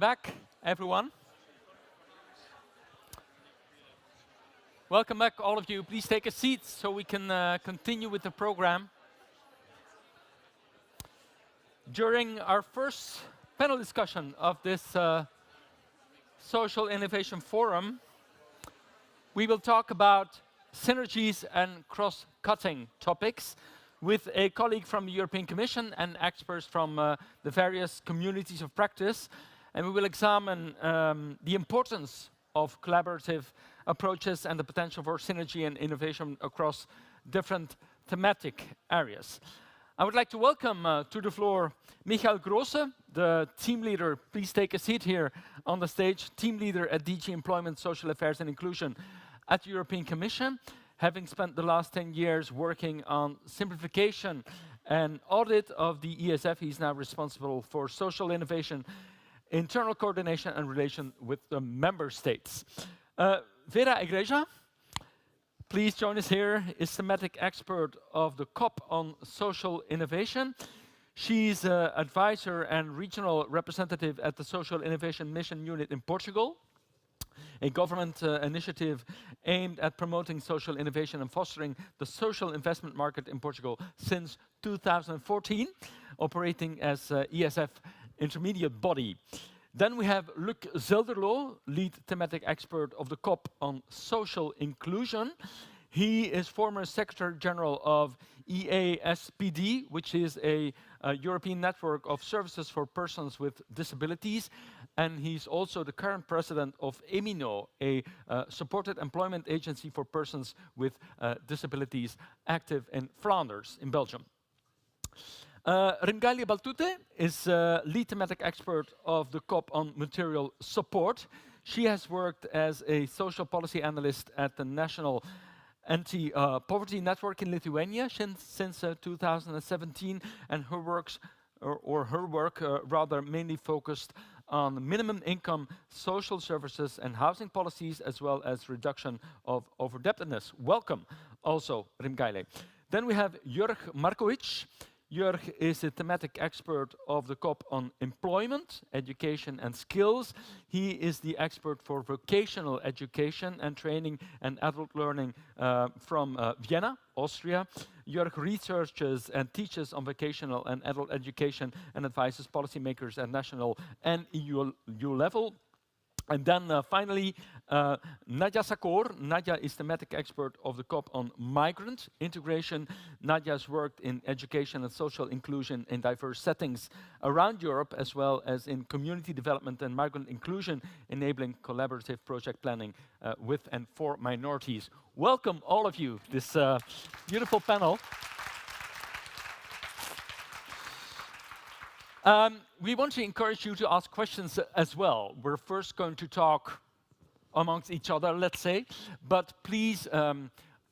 back, everyone. Welcome back, all of you. Please take a seat so we can continue with the program. During our first panel discussion of this Social Innovation Forum, we will talk about synergies and cross-cutting topics with a colleague from the European Commission and experts from the various communities of practice. And we will examine the importance of collaborative approaches and the potential for synergy and innovation across different thematic areas. I would like to welcome to the floor Michael Grosse, the team leader. Please take a seat here on the stage. Team leader at DG Employment, Social Affairs and Inclusion at the European Commission. Having spent the last 10 years working on simplification and audit of the ESF, he's now responsible for social innovation, internal coordination and relation with the member states. Vera Igreja, please join us here, is thematic expert of the COP on social innovation. She's advisor and regional representative at the Social Innovation Mission Unit in Portugal, a government initiative aimed at promoting social innovation and fostering the social investment market in Portugal since 2014, operating as ESF intermediate body. Then we have Luc Zelderlo, lead thematic expert of the COP on social inclusion. He is former Secretary General of EASPD, which is a European network of services for persons with disabilities. And he's also the current president of EMINO, a supported employment agency for persons with disabilities active in Flanders, in Belgium. Ringalia Baltute is lead thematic expert of the COP on material support. She has worked as a social policy analyst at the National Anti-Poverty Network in Lithuania since 2017, and her work rather mainly focused on minimum income, social services and housing policies, as well as reduction of overdebtedness. Welcome also, Ringaile. Then we have Jörg Markovic. Jörg is a thematic expert of the COP on employment, education and skills. He is the expert for vocational education and training and adult learning from Vienna, Austria. Jörg researches and teaches on vocational and adult education and advises policymakers at national and EU level. And then finally, Nadia Sakor. Nadia is thematic expert of the COP on migrant integration. Nadia has worked in education and social inclusion in diverse settings around Europe, as well as in community development and migrant inclusion, enabling collaborative project planning with and for minorities. Welcome, all of you, this beautiful panel. We want to encourage you to ask questions as well. We're first going to talk amongst each other, let's say, but please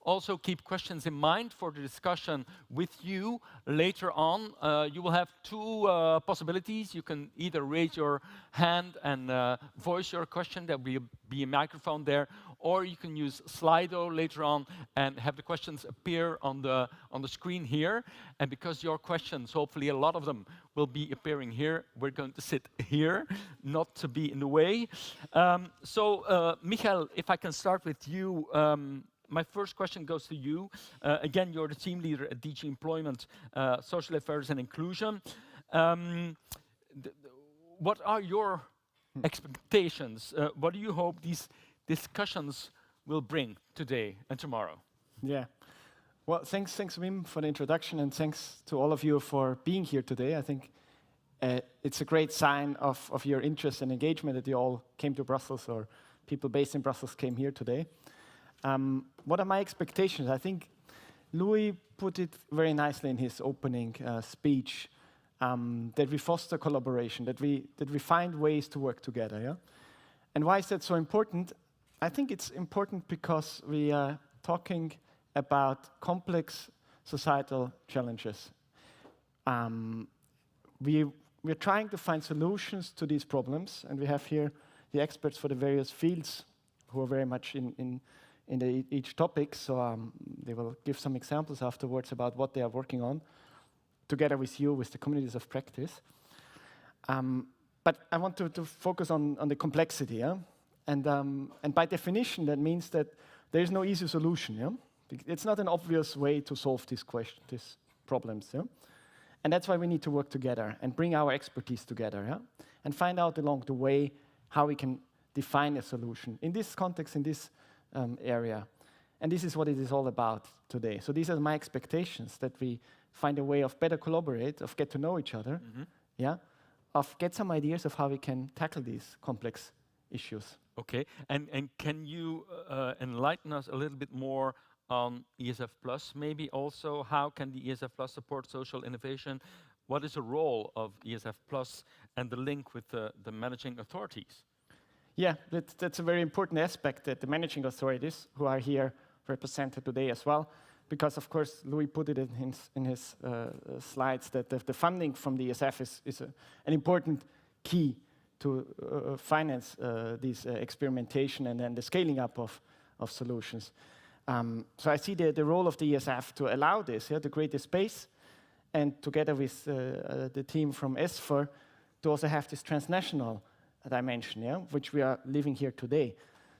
also keep questions in mind for the discussion with you later on. You will have two possibilities. You can either raise your hand and voice your question. There will be a microphone there, or you can use Slido later on and have the questions appear on the screen here. And because your questions, hopefully a lot of them, will be appearing here, we're going to sit here, not to be in the way. Michael, if I can start with you. My first question goes to you. Again, you're the team leader at DG Employment, Social Affairs and Inclusion. What are your expectations? What do you hope these discussions will bring today and tomorrow? Yeah. Well, thanks Wim for the introduction, and thanks to all of you for being here today. I think it's a great sign of your interest and engagement that you all came to Brussels, or people based in Brussels came here today. What are my expectations? I think Louis put it very nicely in his opening speech, that we foster collaboration, that we find ways to work together. Yeah? And why is that so important? I think it's important because we are talking about complex societal challenges. We're trying to find solutions to these problems, and we have here the experts for the various fields who are very much in each topic, so they will give some examples afterwards about what they are working on, together with you, with the communities of practice. But I want to focus on the complexity, yeah? And by definition, that means that there is no easy solution, yeah? It's not an obvious way to solve these problems, yeah? And that's why we need to work together and bring our expertise together, yeah? And find out along the way how we can define a solution in this context, in this area. And this is what it is all about today. So these are my expectations, that we find a way of better collaborate, of get to know each other, yeah? Of get some ideas of how we can tackle these complex issues. Okay, and can you enlighten us a little bit more on ESF Plus, maybe also? How can the ESF Plus support social innovation? What is the role of ESF Plus and the link with the managing authorities? Yeah, that's a very important aspect, that the managing authorities, who are here represented today as well, because of course Louis put it in his slides, that the funding from the ESF is an important key to finance this experimentation and then the scaling up of solutions. So I see the role of the ESF to allow this, yeah, to create a space, and together with the team from ESFR, to also have this transnational dimension, yeah, which we are living here today.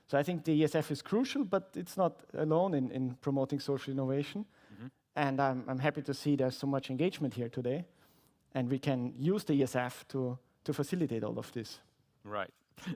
So I think the ESF is crucial, but it's not alone in promoting social innovation. And I'm happy to see there's so much engagement here today, and we can use the ESF to facilitate all of this. Right.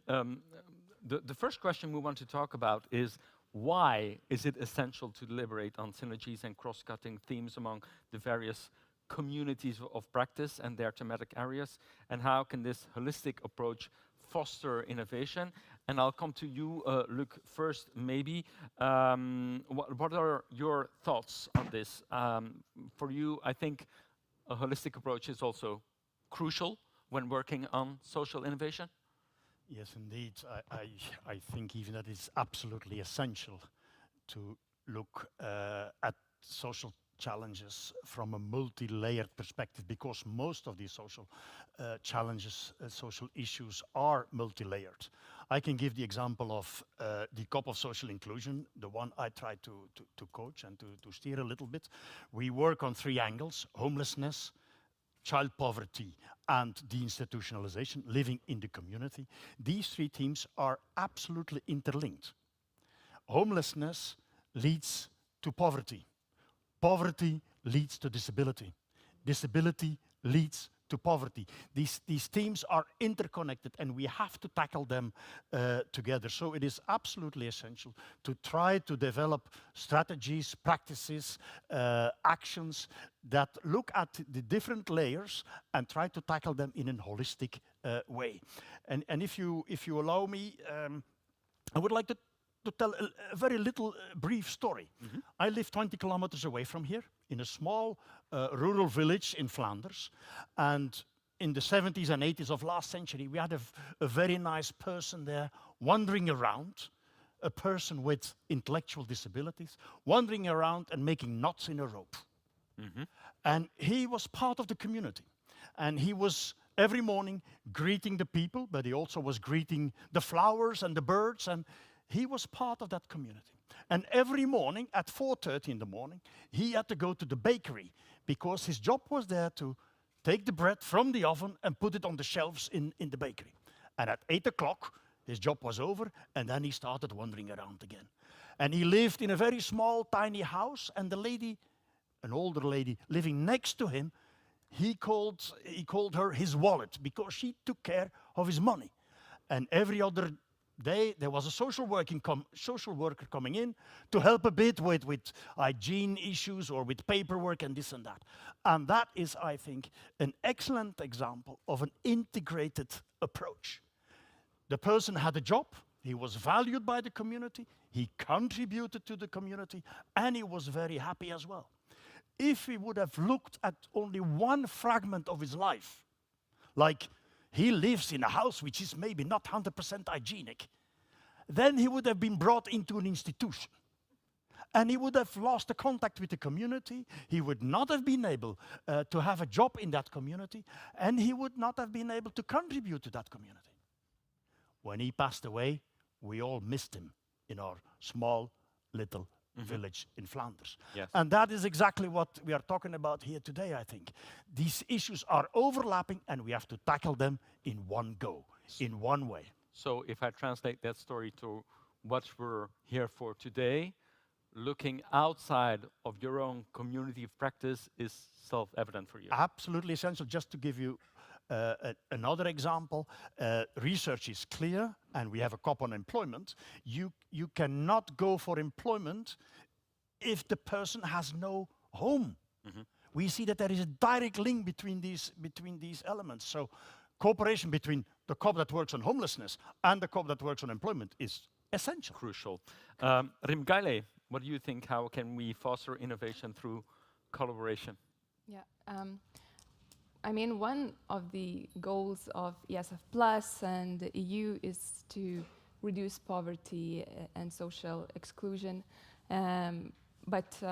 The first question we want to talk about is, why is it essential to deliberate on synergies and cross-cutting themes among the various communities of practice and their thematic areas, and how can this holistic approach foster innovation? And I'll come to you, Luc, first, maybe. What are your thoughts on this? For you, I think a holistic approach is also crucial when working on social innovation. Yes, indeed. I think even that it's absolutely essential to look at social challenges from a multi-layered perspective, because most of these social challenges, social issues are multi-layered. I can give the example of the COP of social inclusion, the one I try to coach and to steer a little bit. We work on 3 angles: homelessness, child poverty, and deinstitutionalization, living in the community. These 3 themes are absolutely interlinked. Homelessness leads to poverty. Poverty leads to disability. Disability leads to poverty. These themes are interconnected, and we have to tackle them together. So it is absolutely essential to try to develop strategies, practices, actions that look at the different layers and try to tackle them in a holistic way. And if you allow me, I would like to tell a very little brief story. I live 20 kilometers away from here in a small rural village in Flanders. And in the 70s and 80s of last century, we had a very nice person there wandering around, a person with intellectual disabilities, wandering around and making knots in a rope. And he was part of the community. And he was every morning greeting the people, but he also was greeting the flowers and the birds, and he was part of that community. And every morning at 4:30 in the morning, he had to go to the bakery, because his job was there to take the bread from the oven and put it on the shelves in the bakery. And at 8 o'clock, his job was over, and then he started wandering around again. And he lived in a very small, tiny house, and the lady, an older lady living next to him, he called her his wallet, because she took care of his money. And every other day, there was a social worker coming in to help a bit with hygiene issues or with paperwork and this and that. And that is, I think, an excellent example of an integrated approach. The person had a job, he was valued by the community, he contributed to the community, and he was very happy as well. If he would have looked at only one fragment of his life, like he lives in a house which is maybe not 100% hygienic, then he would have been brought into an institution. And he would have lost the contact with the community, he would not have been able to have a job in that community, and he would not have been able to contribute to that community. When he passed away, we all missed him in our small little village in Flanders. Yes. And that is exactly what we are talking about here today, I think. These issues are overlapping and we have to tackle them in one go, in one way. So if I translate that story to what we're here for today, looking outside of your own community of practice is self-evident for you. Absolutely essential. Just to give you another example, research is clear, and we have a COP on employment. You cannot go for employment if the person has no home. We see that there is a direct link between these elements. So cooperation between the COP that works on homelessness and the COP that works on employment is essential. Crucial. Rim Gaile, what do you think? How can we foster innovation through collaboration? Yeah, I mean, one of the goals of ESF Plus and the EU is to reduce poverty and social exclusion. But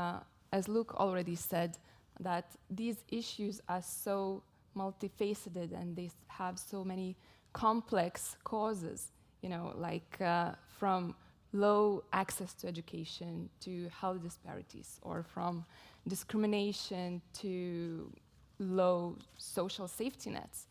as Luke already said, that these issues are so multifaceted and they have so many complex causes, you know, like from low access to education to health disparities, or from discrimination to low social safety nets.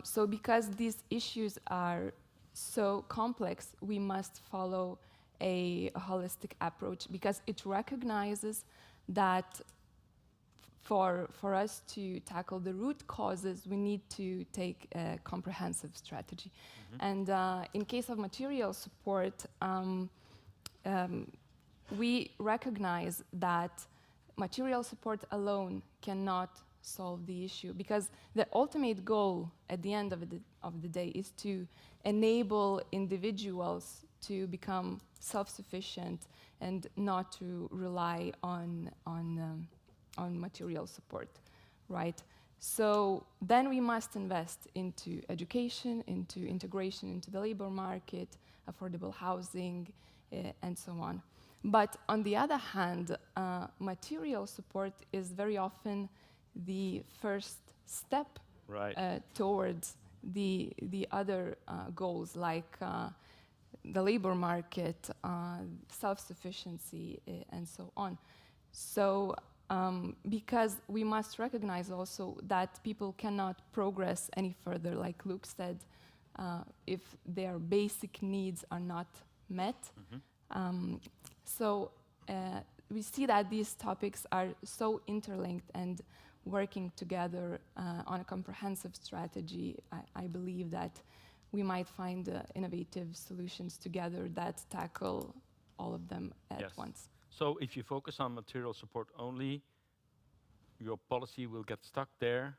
So because these issues are so complex, we must follow a holistic approach, because it recognizes that for us to tackle the root causes, we need to take a comprehensive strategy. And in case of material support, we recognize that material support alone cannot solve the issue, because the ultimate goal at the end of the day is to enable individuals to become self-sufficient and not to rely on material support, right? So then we must invest into education, into integration into the labor market, affordable housing, and so on. But on the other hand, material support is very often the first step towards the other goals, like the labor market, self-sufficiency, and so on. So because we must recognize also that people cannot progress any further, like Luke said, if their basic needs are not met. So we see that these topics are so interlinked, and working together on a comprehensive strategy, I believe that we might find innovative solutions together that tackle all of them at once. So if you focus on material support only, your policy will get stuck there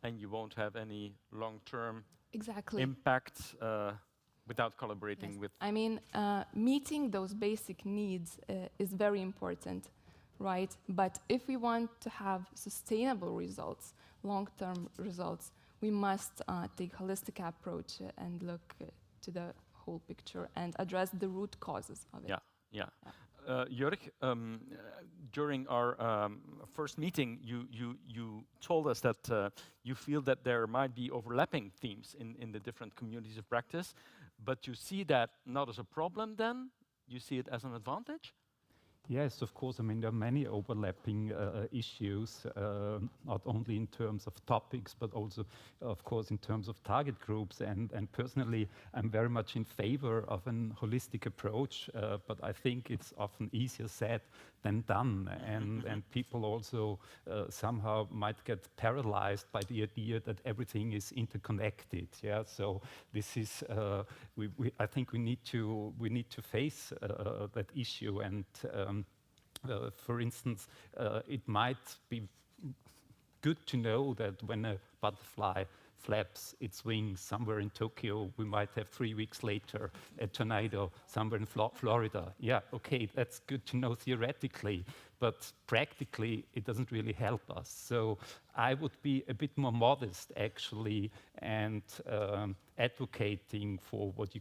and you won't have any long-term impact without collaborating with... I mean, meeting those basic needs is very important, right? But if we want to have sustainable results, long-term results, we must take a holistic approach and look to the whole picture and address the root causes of it. Jörg, during our first meeting, you told us that you feel that there might be overlapping themes in the different communities of practice, but you see that not as a problem then, you see it as an advantage? Yes, of course. I mean, there are many overlapping issues, not only in terms of topics, but also, of course, in terms of target groups. And personally, I'm very much in favor of an holistic approach, but I think it's often easier said than done. And people also somehow might get paralyzed by the idea that everything is interconnected. Yeah, so this is, I think we need to face that issue. And for instance, it might be good to know that when a butterfly flaps its wings somewhere in Tokyo, we might have 3 weeks later a tornado somewhere in Florida. Yeah, okay, that's good to know theoretically, but practically it doesn't really help us. So I would be a bit more modest actually, and advocating for what you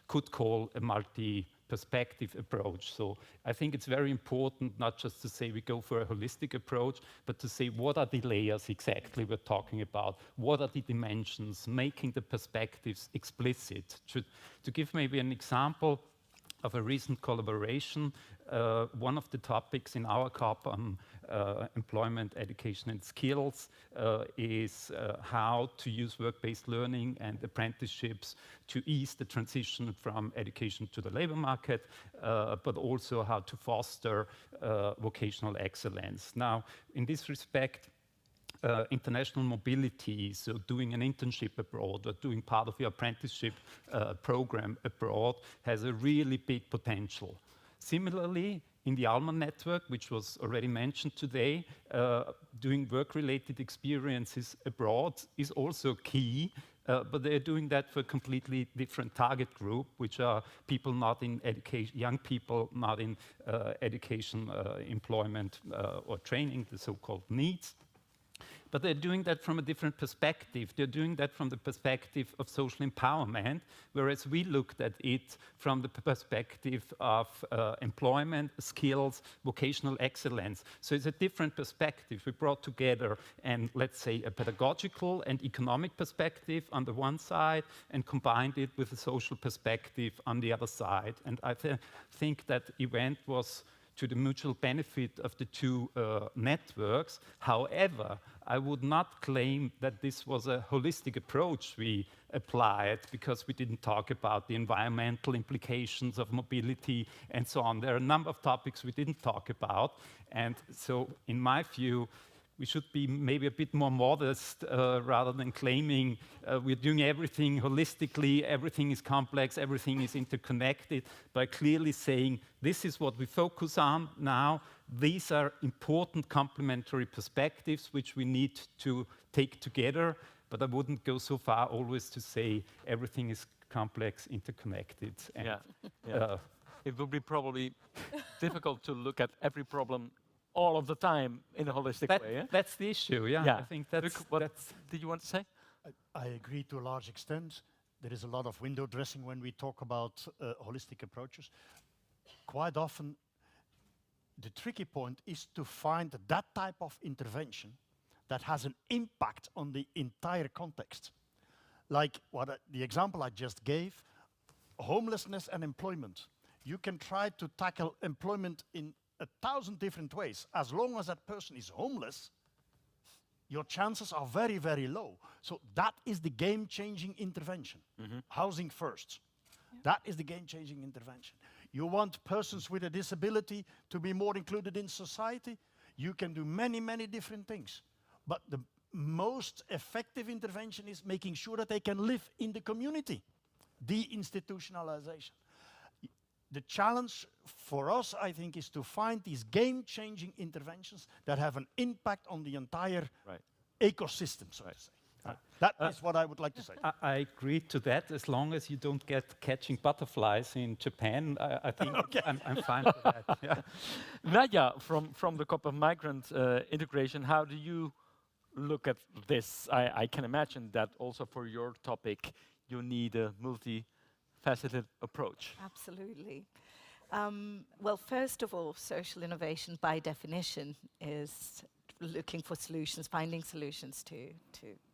could call a multi-perspective approach. So I think it's very important not just to say we go for a holistic approach, but to say what are the layers exactly we're talking about, what are the dimensions, making the perspectives explicit. To give maybe an example, of a recent collaboration. One of the topics in our COP on employment, education and skills is how to use work-based learning and apprenticeships to ease the transition from education to the labor market, but also how to foster vocational excellence. Now, in this respect, international mobility, so doing an internship abroad or doing part of your apprenticeship program abroad, has a really big potential. Similarly, in the ALMA network, which was already mentioned today, doing work-related experiences abroad is also key, but they're doing that for a completely different target group, which are people not in education, young people not in education, employment, or training, the so-called needs. But they're doing that from a different perspective. They're doing that from the perspective of social empowerment, whereas we looked at it from the perspective of employment, skills, vocational excellence. So it's a different perspective. We brought together, and let's say, a pedagogical and economic perspective on the one side, and combined it with a social perspective on the other side. And I think that event was to the mutual benefit of the two networks. However, I would not claim that this was a holistic approach we applied, because we didn't talk about the environmental implications of mobility and so on. There are a number of topics we didn't talk about, and so in my view, we should be maybe a bit more modest rather than claiming we're doing everything holistically, everything is complex, everything is interconnected, by clearly saying this is what we focus on now. These are important complementary perspectives which we need to take together, but I wouldn't go so far always to say everything is complex, interconnected. And, it will be probably difficult to look at every problem all of the time in a holistic way. Yeah? That's the issue, yeah. I think that's... Luc, what did you want to say? I agree to a large extent. There is a lot of window dressing when we talk about holistic approaches. Quite often, the tricky point is to find that type of intervention that has an impact on the entire context. Like the example I just gave, homelessness and employment. You can try to tackle employment in 1,000 different ways. As long as that person is homeless, your chances are very, very low. So that is the game-changing intervention. Housing first. Yeah. That is the game-changing intervention. You want persons with a disability to be more included in society? You can do many, many different things. But the most effective intervention is making sure that they can live in the community. Deinstitutionalization. The challenge for us, I think, is to find these game-changing interventions that have an impact on the entire ecosystem, so to say. That is what I would like to say. I agree to that, as long as you don't get catching butterflies in Japan. I think I'm fine with that. Yeah. Nadia, from the COP of Migrant Integration, how do you look at this? I can imagine that also for your topic, you need a multifaceted approach. Absolutely. Well, first of all, social innovation by definition is looking for solutions, finding solutions to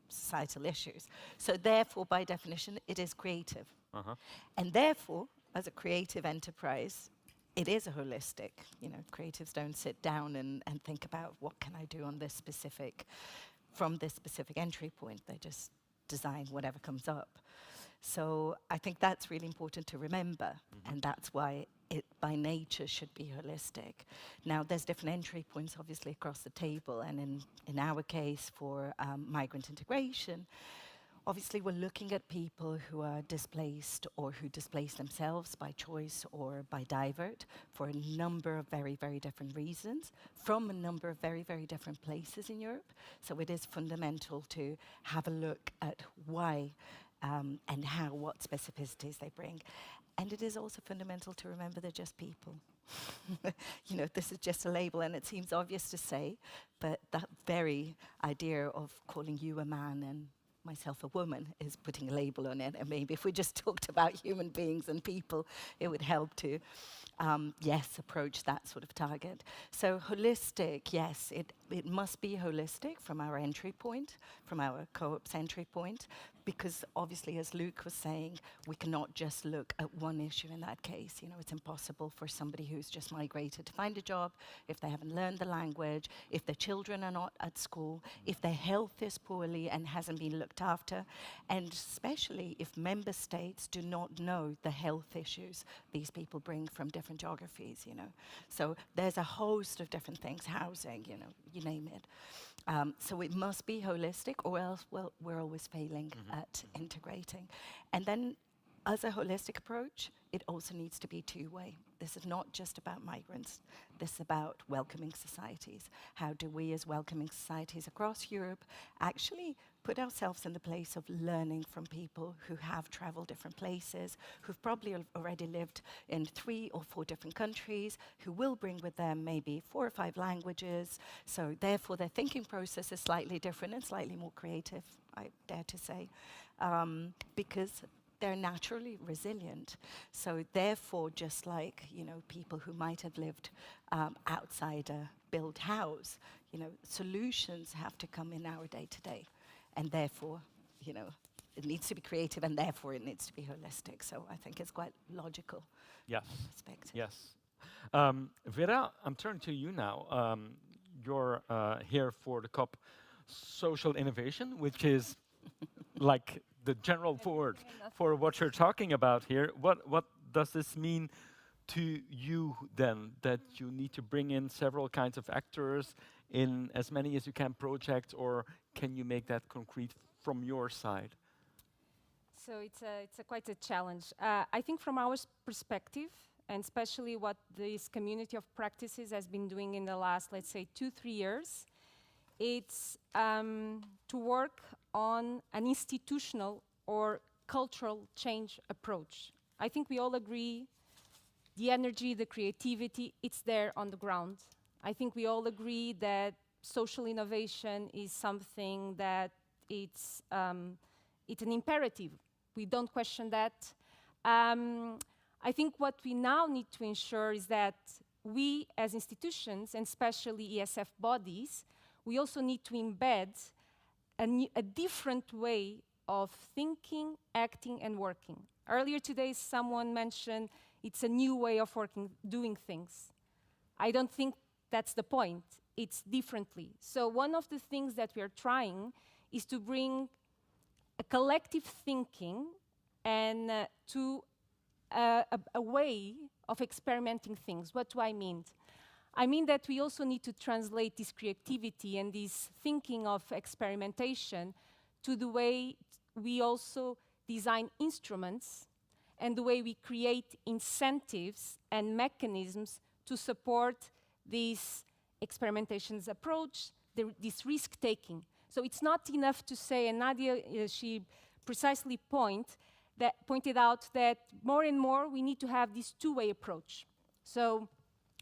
societal issues. So therefore, by definition, it is creative. And therefore, as a creative enterprise, it is a holistic. You know, creatives don't sit down and think about what can I do on this specific, from this specific entry point. They just design whatever comes up. So I think that's really important to remember, and that's why it by nature should be holistic. Now, there's different entry points, obviously, across the table, and in our case, for migrant integration, obviously we're looking at people who are displaced or who displace themselves by choice or by divert for a number of very, very different reasons, from a number of very, very different places in Europe. So it is fundamental to have a look at why and how, what specificities they bring. And it is also fundamental to remember they're just people. You know, this is just a label, and it seems obvious to say, but that very idea of calling you a man and myself a woman, is putting a label on it. And maybe if we just talked about human beings and people, it would help to, yes, approach that sort of target. So holistic, yes, it must be holistic from our entry point, from our co-op's entry point, because obviously, as Luke was saying, we cannot just look at one issue in that case. You know, it's impossible for somebody who's just migrated to find a job if they haven't learned the language, if their children are not at school, if their health is poorly and hasn't been looked after, and especially if member states do not know the health issues these people bring from different geographies, you know. So there's a host of different things, housing, you know, you name it. So it must be holistic, or else, well, we're always failing at integrating. And then, as a holistic approach, it also needs to be two-way. This is not just about migrants. This is about welcoming societies. How do we, as welcoming societies across Europe, actually put ourselves in the place of learning from people who have traveled different places, who've probably already lived in 3 or 4 different countries, who will bring with them maybe 4 or 5 languages. So therefore, their thinking process is slightly different and slightly more creative, I dare to say, because they're naturally resilient. So therefore, just like, you know, people who might have lived outside a built house, you know, solutions have to come in our day-to-day. And therefore, you know, it needs to be creative, and therefore it needs to be holistic. So I think it's quite logical. Yes. Perspective. Yes. Vera, I'm turning to you now. You're here for the COP Social Innovation, which is like the general word for what you're talking about here. What does this mean to you then, that you need to bring in several kinds of actors in as many as you can projects, or can you make that concrete from your side? So it's quite a challenge. I think from our perspective, and especially what this community of practices has been doing in the last, let's say, 2-3 years, it's to work on an institutional or cultural change approach. I think we all agree the energy, the creativity, it's there on the ground. I think we all agree that social innovation is something that it's an imperative. We don't question that. I think what we now need to ensure is that we as institutions, and especially ESF bodies, we also need to embed a different way of thinking, acting, and working. Earlier today, someone mentioned it's a new way of working, doing things. I don't think that's the point. It's differently. So one of the things that we are trying is to bring a collective thinking and to a way of experimenting things. What do I mean? I mean that we also need to translate this creativity and this thinking of experimentation to the way we also design instruments and the way we create incentives and mechanisms to support this experimentation's approach, this risk-taking. So it's not enough to say, and Nadia, she precisely pointed out that more and more we need to have this two-way approach. So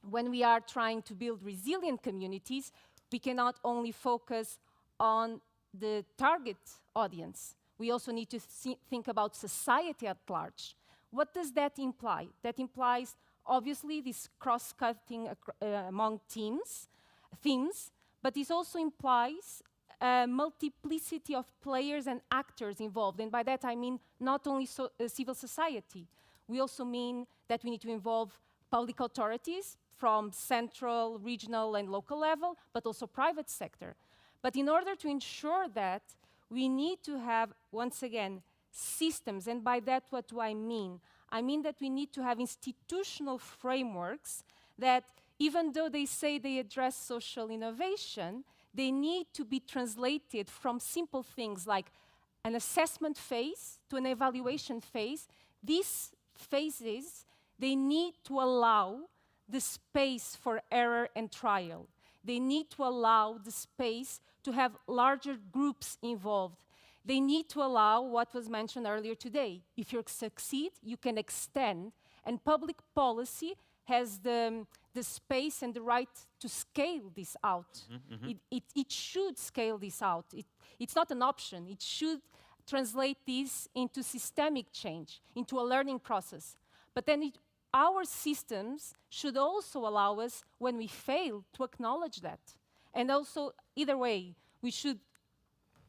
when we are trying to build resilient communities, we cannot only focus on the target audience. We also need to think about society at large. What does that imply? That implies, obviously, this cross-cutting among themes, but this also implies a multiplicity of players and actors involved. And by that, I mean not only civil society. We also mean that we need to involve public authorities from central, regional, and local level, but also private sector. But in order to ensure that, we need to have, once again, systems. And by that, what do I mean? I mean that we need to have institutional frameworks that, even though they say they address social innovation, they need to be translated from simple things like an assessment phase to an evaluation phase. These phases, they need to allow the space for error and trial. They need to allow the space to have larger groups involved. They need to allow what was mentioned earlier today. If you succeed, you can extend, and public policy has the space and the right to scale this out. It should scale this out. It's not an option. It should translate this into systemic change, into a learning process. But then our systems should also allow us, when we fail, to acknowledge that. And also, either way, we should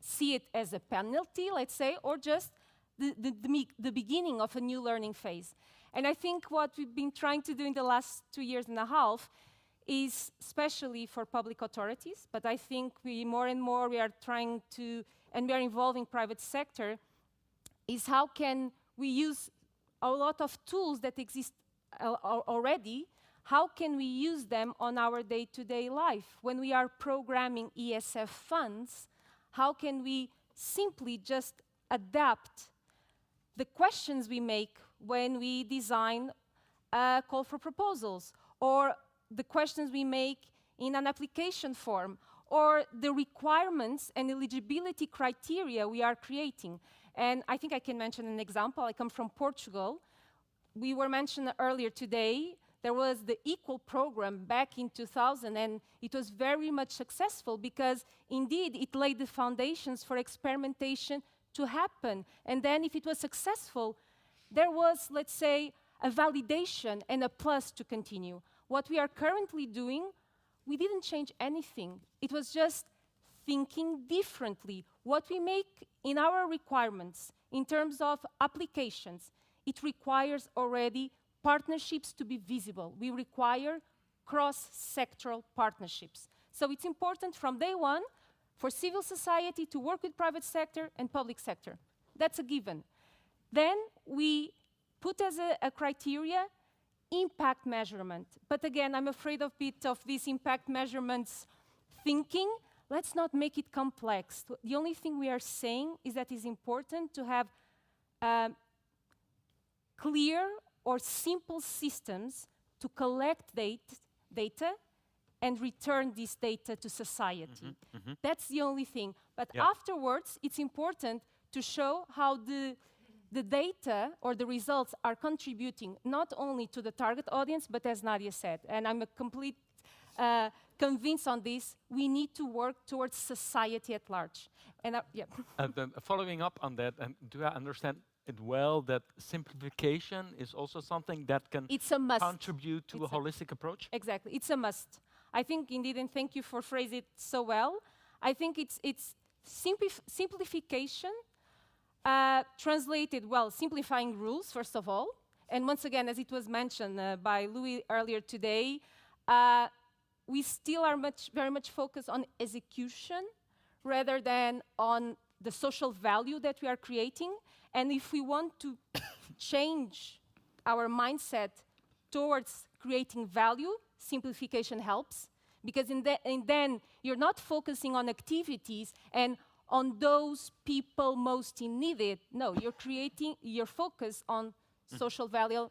see it as a penalty, let's say, or just the beginning of a new learning phase. And I think what we've been trying to do in the last 2 years and a half is, especially for public authorities, but I think more and more we are trying to, and we are involving private sector, is how can we use a lot of tools that exist already, how can we use them on our day-to-day life? When we are programming ESF funds, how can we simply just adapt the questions we make when we design a call for proposals, or the questions we make in an application form, or the requirements and eligibility criteria we are creating? And I think I can mention an example. I come from Portugal. We were mentioned earlier today, there was the Equal program back in 2000, and it was very much successful because, indeed, it laid the foundations for experimentation to happen. And then, if it was successful, there was, let's say, a validation and a plus to continue. What we are currently doing, we didn't change anything. It was just thinking differently. What we make in our requirements in terms of applications, it requires already partnerships to be visible. We require cross-sectoral partnerships. So it's important from day one for civil society to work with private sector and public sector. That's a given. Then we put as a criteria impact measurement. But again, I'm afraid of a bit of this impact measurements thinking. Let's not make it complex. The only thing we are saying is that it's important to have clear or simple systems to collect data and return this data to society. That's the only thing. But afterwards, it's important to show how the data or the results are contributing not only to the target audience, but as Nadia said, and I'm a complete convinced on this, we need to work towards society at large. And then following up on that, do I understand it well that simplification is also something that can contribute to a holistic approach? Exactly, it's a must. I think indeed, and thank you for phrasing it so well, I think it's simplification, translated, well, simplifying rules, first of all. And once again, as it was mentioned by Louis earlier today, we still are very much focused on execution rather than on the social value that we are creating. And if we want to change our mindset towards creating value, simplification helps. Because then you're not focusing on activities and on those people most in need. No, you're focused on social value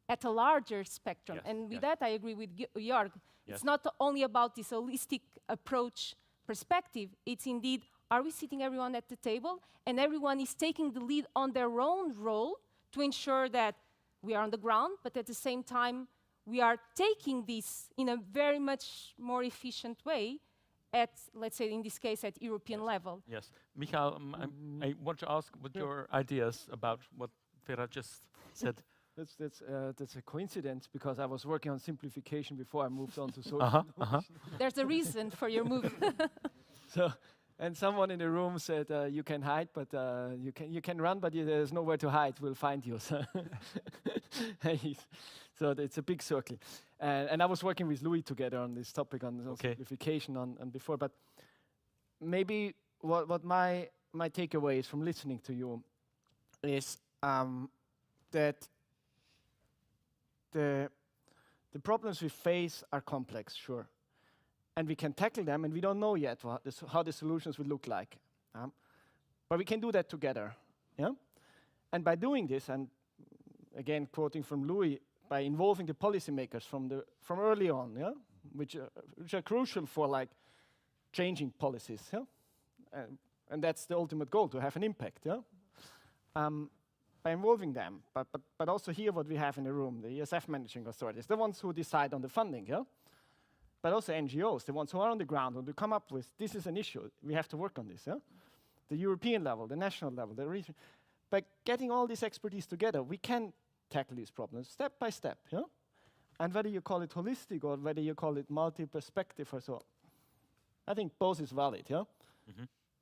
at a larger spectrum. Yes, and with that, I agree with Jörg. It's not only about this holistic approach perspective, it's indeed, are we sitting everyone at the table and everyone is taking the lead on their own role to ensure that we are on the ground, but at the same time, we are taking this in a very much more efficient way at, let's say, in this case, at European level. Yes. Michael, I want to ask what your ideas about what Vera just said. That's a coincidence, because I was working on simplification before I moved on to social innovation. There's a reason for your move. And someone in the room said, you can hide, but you can run, but there's nowhere to hide. We'll find you. So it's a big circle. And I was working with Louis together on this topic on simplification on before. But maybe what my takeaway is from listening to you is that the problems we face are complex, sure. And we can tackle them, and we don't know yet how the solutions will look like. But we can do that together. Yeah? And by doing this, and again, quoting from Louis, by involving the policymakers from early on, yeah? which are crucial for changing policies. Yeah? And that's the ultimate goal, to have an impact. Yeah? by involving them. But also here what we have in the room, the ESF managing authorities, the ones who decide on the funding, yeah? But also NGOs, the ones who are on the ground, and to come up with, this is an issue, we have to work on this, yeah? The European level, the national level, the region. By getting all this expertise together, we can tackle these problems step by step, yeah? And whether you call it holistic or whether you call it multi-perspective or so, I think both is valid, yeah?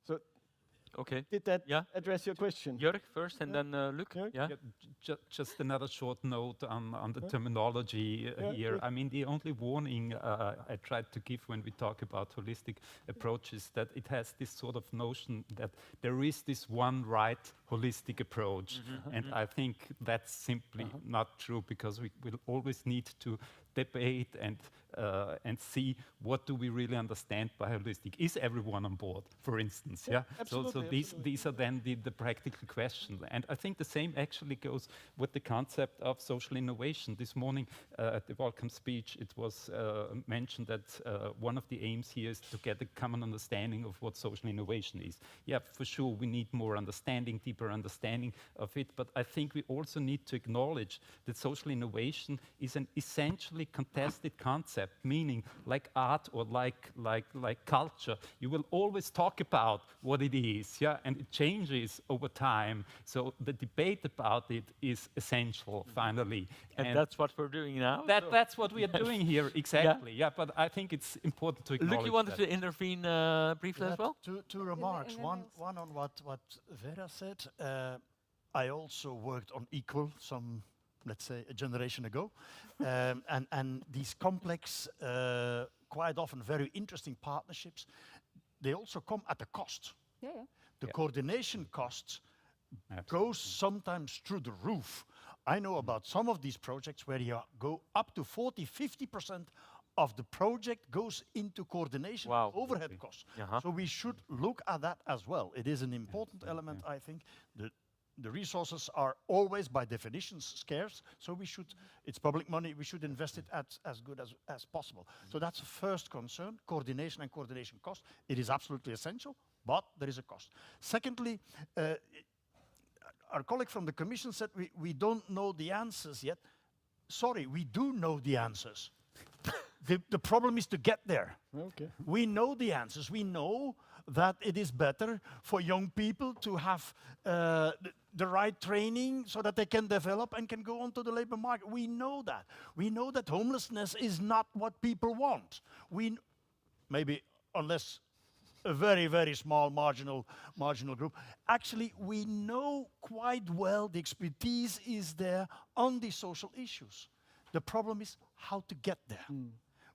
So, Okay. did that Yeah. address your question? Jörg first, and then Luc. Jörg? Yeah. Just another short note on the terminology here. I mean, the only warning I tried to give when we talk about holistic approaches, that it has this sort of notion that there is this one right holistic approach. And I think that's simply not true, because we will always need to debate and see what do we really understand by holistic. Is everyone on board, for instance? Yeah. So these are then the practical questions. And I think the same actually goes with the concept of social innovation. This morning at the welcome speech, it was mentioned that one of the aims here is to get a common understanding of what social innovation is. Yeah, for sure, we need more understanding, deeper understanding of it. But I think we also need to acknowledge that social innovation is an essentially contested concept, meaning like art or like culture, you will always talk about what it is, yeah, and it changes over time. So the debate about it is essential, finally. And that's what we're doing now. That's what we are doing here, exactly. Yeah, but I think it's important to acknowledge. Luc, you wanted to intervene briefly as well? Two remarks. One on what Vera said. I also worked on Equal let's say, a generation ago. And these complex, quite often very interesting partnerships, they also come at a cost. The coordination costs goes sometimes through the roof. I know about some of these projects where you go up to 40–50% of the project goes into coordination overhead costs. So we should look at that as well. It is an important element, I think. The resources are always, by definition, scarce, so it's public money, we should invest it as good as possible. So that's the first concern, coordination and coordination cost. It is absolutely essential, but there is a cost. Secondly, our colleague from the Commission said we don't know the answers yet. Sorry, we do know the answers. The problem is to get there. Okay. We know the answers. We know that it is better for young people to have the right training so that they can develop and can go onto the labor market. We know that. We know that homelessness is not what people want. Maybe unless a very, very small marginal group. Actually, we know quite well the expertise is there on these social issues. The problem is how to get there.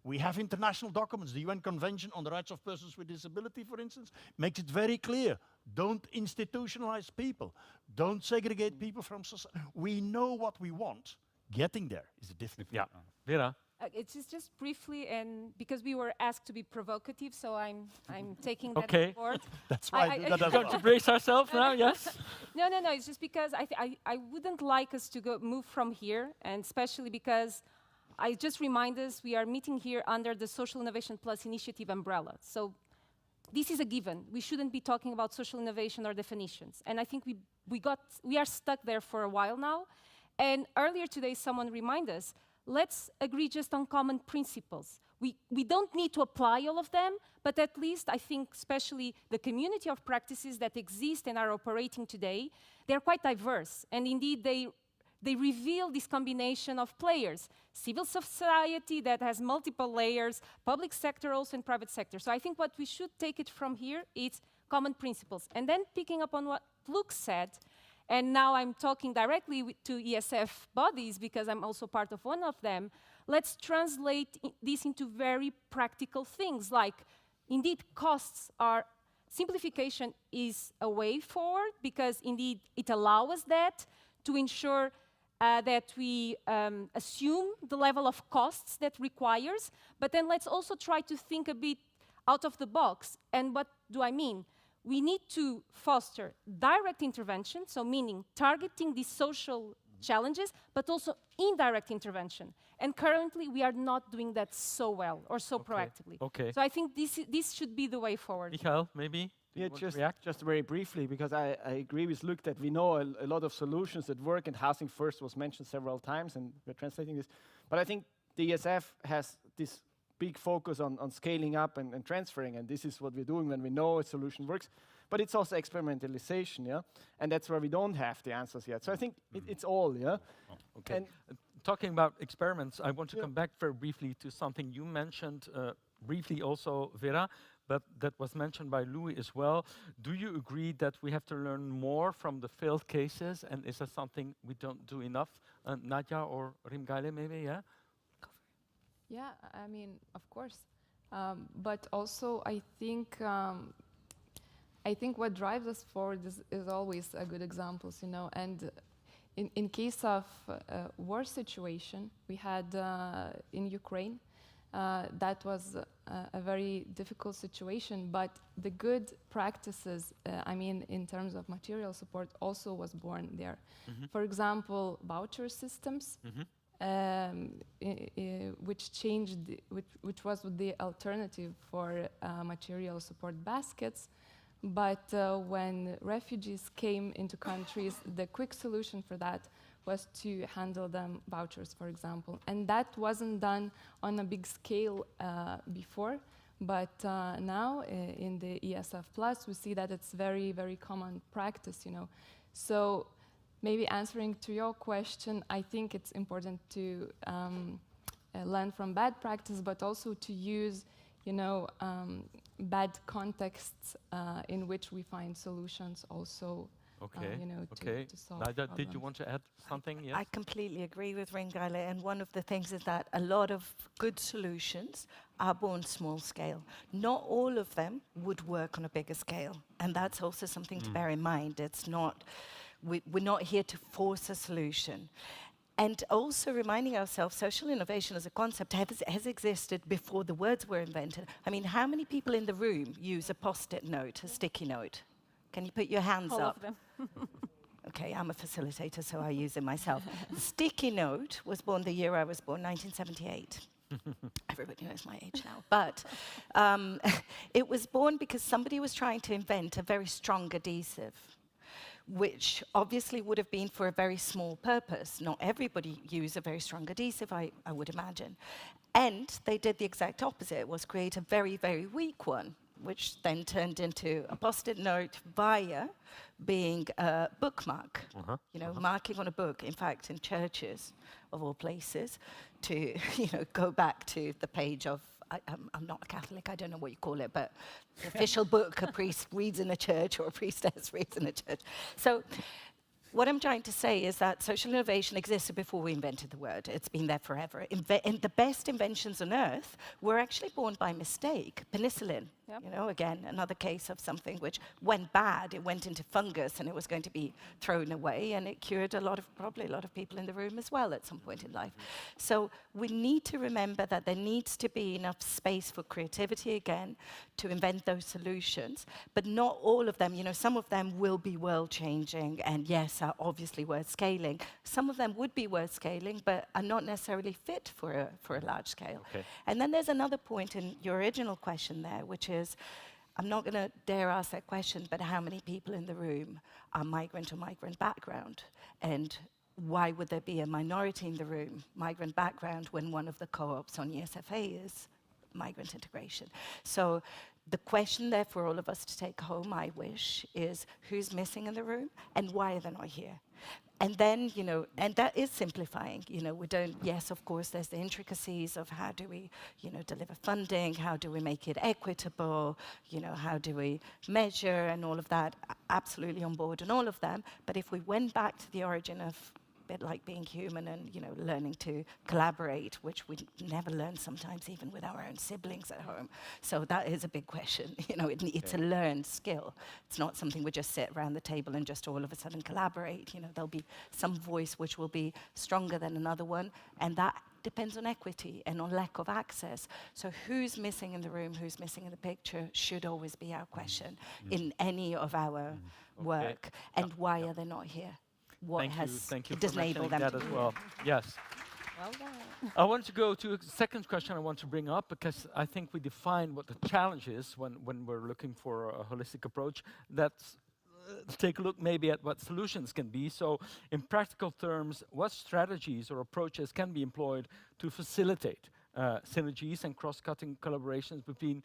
We have international documents. The UN Convention on the Rights of Persons with Disability, for instance, makes it very clear. Don't institutionalize people. Don't segregate people from society. We know what we want. Getting there is a difficult. Yeah. Vera? It's just briefly, and because we were asked to be provocative, so I'm taking that Okay. on board. That's why I do that as We're going well. to brace ourselves now, yes? No, it's just because I wouldn't like us to move from here, and especially because I just remind us we are meeting here under the Social Innovation Plus Initiative umbrella. So this is a given. We shouldn't be talking about social innovation or definitions. And I think we are stuck there for a while now. And earlier today, someone reminded us, let's agree just on common principles. We don't need to apply all of them, but at least I think especially the community of practices that exist and are operating today, they're quite diverse. And indeed, they reveal this combination of players, civil society that has multiple layers, public sector also, and private sector. So I think what we should take it from here is common principles. And then picking up on what Luc said, and now I'm talking directly to ESF bodies because I'm also part of one of them, let's translate this into very practical things like, indeed, simplification is a way forward because indeed it allows us that to ensure that we assume the level of costs that requires, but then let's also try to think a bit out of the box. And what do I mean? We need to foster direct intervention, so meaning targeting these social challenges, but also indirect intervention. And currently, we are not doing that so well or so proactively. Okay. So I think this should be the way forward. Michael, maybe? Yeah, want to react? just very briefly, because I agree with Luc that we know a lot of solutions that work, and housing first was mentioned several times, and we're translating this. But I think the ESF has this big focus on scaling up and transferring, and this is what we're doing when we know a solution works. But it's also experimentalization, yeah? And that's where we don't have the answers yet. So I think it's all, yeah? Okay. And Talking about experiments, I want to come back very briefly to something you mentioned briefly also, Vera, but that was mentioned by Louis as well. Do you agree that we have to learn more from the failed cases, and is that something we don't do enough? Nadia or Rimgaile maybe, yeah? Yeah, I mean, of course. But also, I think what drives us forward is always good examples, you know. And in case of war situation, we had in Ukraine, that was a very difficult situation. But the good practices, I mean, in terms of material support, also was born there. For example, voucher systems. Which was the alternative for material support baskets. But when refugees came into countries, the quick solution for that was to handle them vouchers, for example. And that wasn't done on a big scale before, but now in the ESF Plus, we see that it's very, very common practice, you know. So maybe answering to your question, I think it's important to learn from bad practice, but also to use, you know, bad contexts in which we find solutions also, you know, to solve Nadia, problems. did you want to add something? Yes? I completely agree with Ringaile, and one of the things is that a lot of good solutions are born small scale. Not all of them would work on a bigger scale, and that's also something to bear in mind. It's not, we're not here to force a solution. And also reminding ourselves, social innovation as a concept has existed before the words were invented. I mean, how many people in the room use a post-it note, a sticky note? Can you put your hands All up? of them. Okay, I'm a facilitator, so I use it myself. Sticky note was born the year I was born, 1978. Everybody knows my age now. But it was born because somebody was trying to invent a very strong adhesive, which obviously would have been for a very small purpose. Not everybody used a very strong adhesive, I would imagine. And they did the exact opposite, was create a very, very weak one, which then turned into a post-it note via being a bookmark, you know, marking on a book. In fact, in churches, of all places, to, you know, go back to the page of, I'm not a Catholic, I don't know what you call it, but the official book a priest reads in a church or a priestess reads in a church. So what I'm trying to say is that social innovation existed before we invented the word. It's been there forever. And the best inventions on earth were actually born by mistake. Penicillin, you know, again, another case of something which went bad. It went into fungus and it was going to be thrown away, and it cured probably a lot of people in the room as well at some point in life. So we need to remember that there needs to be enough space for creativity again to invent those solutions, but not all of them. You know, some of them will be world-changing and yes, are obviously worth scaling. Some of them would be worth scaling, but are not necessarily fit for a large scale. Okay. And then there's another point in your original question there, which is, I'm not going to dare ask that question, but how many people in the room are migrant or migrant background? And why would there be a minority in the room, migrant background, when one of the co-ops on ESFA is migrant integration? So the question there for all of us to take home, I wish, is who's missing in the room and why are they not here? And then, you know, and that is simplifying. You know, we don't, yes, of course, there's the intricacies of how do we, you know, deliver funding, how do we make it equitable, you know, how do we measure and all of that. Absolutely on board on all of them. But if we went back to the origin of bit like being human and, you know, learning to collaborate, which we never learn sometimes even with our own siblings at home. So that is a big question. You know, it's a learned skill. It's not something we just sit around the table and just all of a sudden collaborate. You know, there'll be some voice which will be stronger than another one, and that depends on equity and on lack of access. So who's missing in the room, who's missing in the picture should always be our question in any of our work. And why are they not here? What Thank you for disabled mentioning them that to as well. Yes. Well done. I want to go to a second question I want to bring up, because I think we define what the challenge is when we're looking for a holistic approach. Let's take a look maybe at what solutions can be. So in practical terms, what strategies or approaches can be employed to facilitate synergies and cross-cutting collaborations between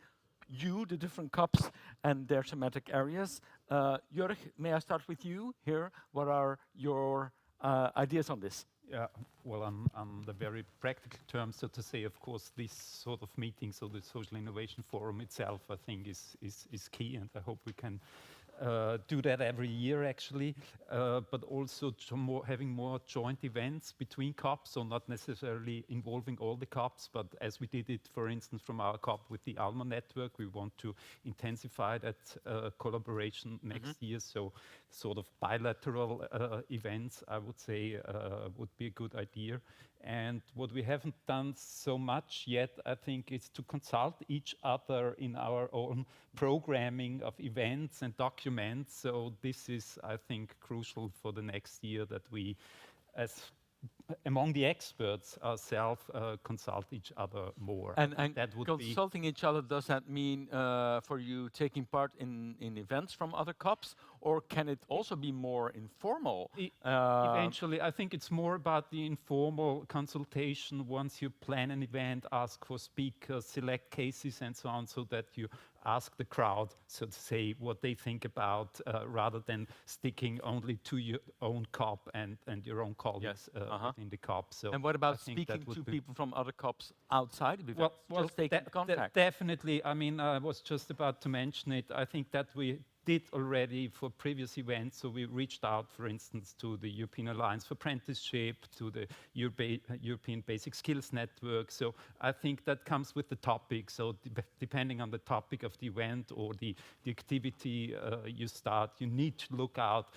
you, the different COPs, and their thematic areas? Jörg, may I start with you here? What are your ideas on this? Yeah, well, on the very practical terms, so to say, of course, this sort of meeting, so the Social Innovation Forum itself, I think is key, and I hope we can do that every year, actually, but also having more joint events between COPs, so not necessarily involving all the COPs, but as we did it, for instance, from our COP with the ALMA network, we want to intensify that collaboration next year, so sort of bilateral events, I would say, would be a good idea. And what we haven't done so much yet, I think, is to consult each other in our own programming of events and documents. So this is, I think, crucial for the next year, that we, as among the experts ourselves, consult each other more. And that would consulting each other, does that mean for you taking part in events from other COPs, or can it also be more informal? Eventually, I think it's more about the informal consultation. Once you plan an event, ask for speakers, select cases and so on, so that you ask the crowd, so to say, what they think about, rather than sticking only to your own COP and your own colleagues in the COP. So and what about speaking to people from other COPs outside of events? Just taking contact. Definitely. I mean, I was just about to mention it. I think that we did already for previous events. So we reached out, for instance, to the European Alliance for Apprenticeship, to the European Basic Skills Network. So I think that comes with the topic. So depending on the topic of the event or the activity you start, you need to look out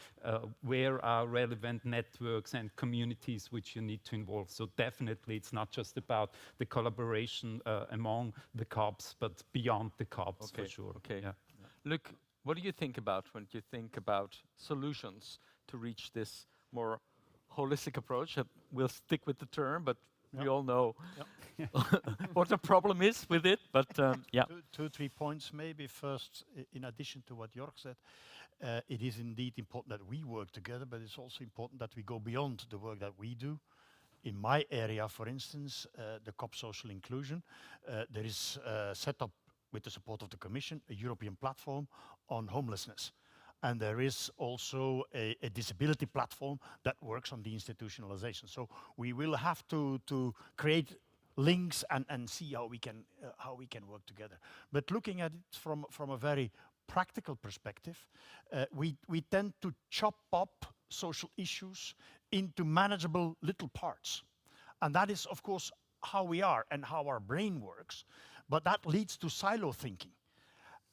where are relevant networks and communities which you need to involve. So definitely it's not just about the collaboration among the COPs, but beyond the COPs, for sure. Okay. Yeah. Look, what do you think about when you think about solutions to reach this more holistic approach? We'll stick with the term, but we all know what the problem is with it. But yeah. Two, 3 points maybe. First, in addition to what Jörg said, it is indeed important that we work together, but it's also important that we go beyond the work that we do. In my area, for instance, the COP Social Inclusion, there is set up, with the support of the Commission, a European platform on homelessness. And there is also a disability platform that works on the institutionalization. So we will have to create links and see how we can work together. But looking at it from a very practical perspective, we tend to chop up social issues into manageable little parts. And that is, of course, how we are and how our brain works. But that leads to silo thinking.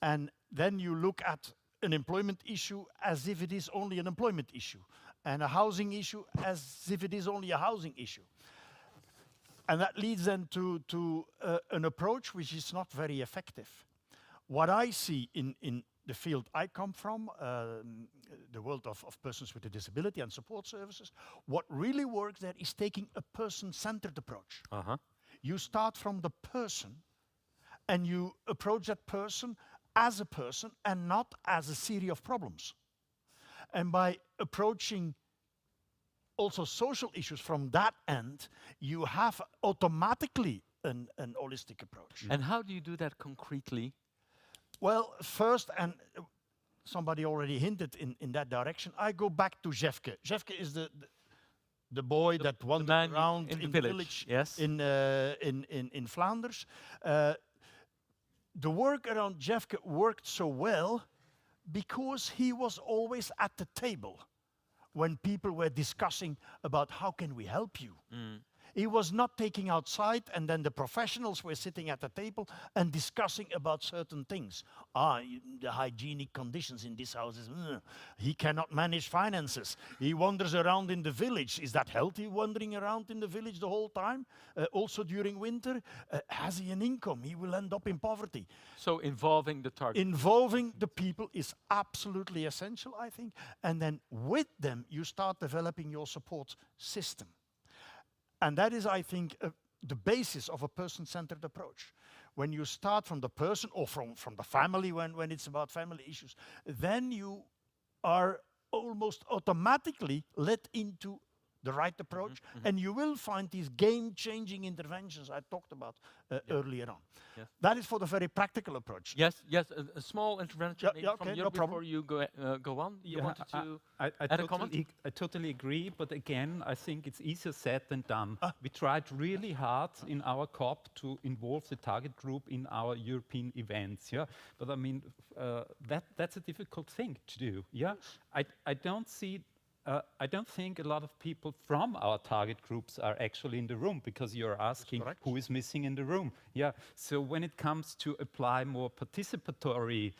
And then you look at an employment issue as if it is only an employment issue, and a housing issue as if it is only a housing issue. And that leads then to an approach which is not very effective. What I see in the field I come from, the world of persons with a disability and support services, what really works there is taking a person-centered approach. You start from the person, and you approach that person as a person and not as a series of problems. And by approaching also social issues from that end, you have automatically an holistic approach. And how do you do that concretely? Well, first, and somebody already hinted in that direction, I go back to Jefke. Jefke is the boy that wandered around in the village yes. in Flanders. The work around Jefke worked so well because he was always at the table when people were discussing about how can we help you. He was not taking outside, and then the professionals were sitting at the table and discussing about certain things. The hygienic conditions in this house is, he cannot manage finances. He wanders around in the village. Is that healthy, wandering around in the village the whole time? Also during winter, has he an income? He will end up in poverty. So involving the target. Involving the people is absolutely essential, I think. And then with them, you start developing your support system. And that is, I think, the basis of a person-centered approach. When you start from the person or from the family, when it's about family issues, then you are almost automatically led into the right approach, and you will find these game-changing interventions I talked about earlier on. Yes. That is for the very practical approach. Yes, yes, a small intervention maybe from okay, you no before problem. you go on. You wanted to I add a comment? I totally agree, but again, I think it's easier said than done. We tried really hard in our COP to involve the target group in our European events, yeah. But I mean, that's a difficult thing to do, yeah. I don't think a lot of people from our target groups are actually in the room, because you're asking who is missing in the room. Yeah. So when it comes to apply more participatory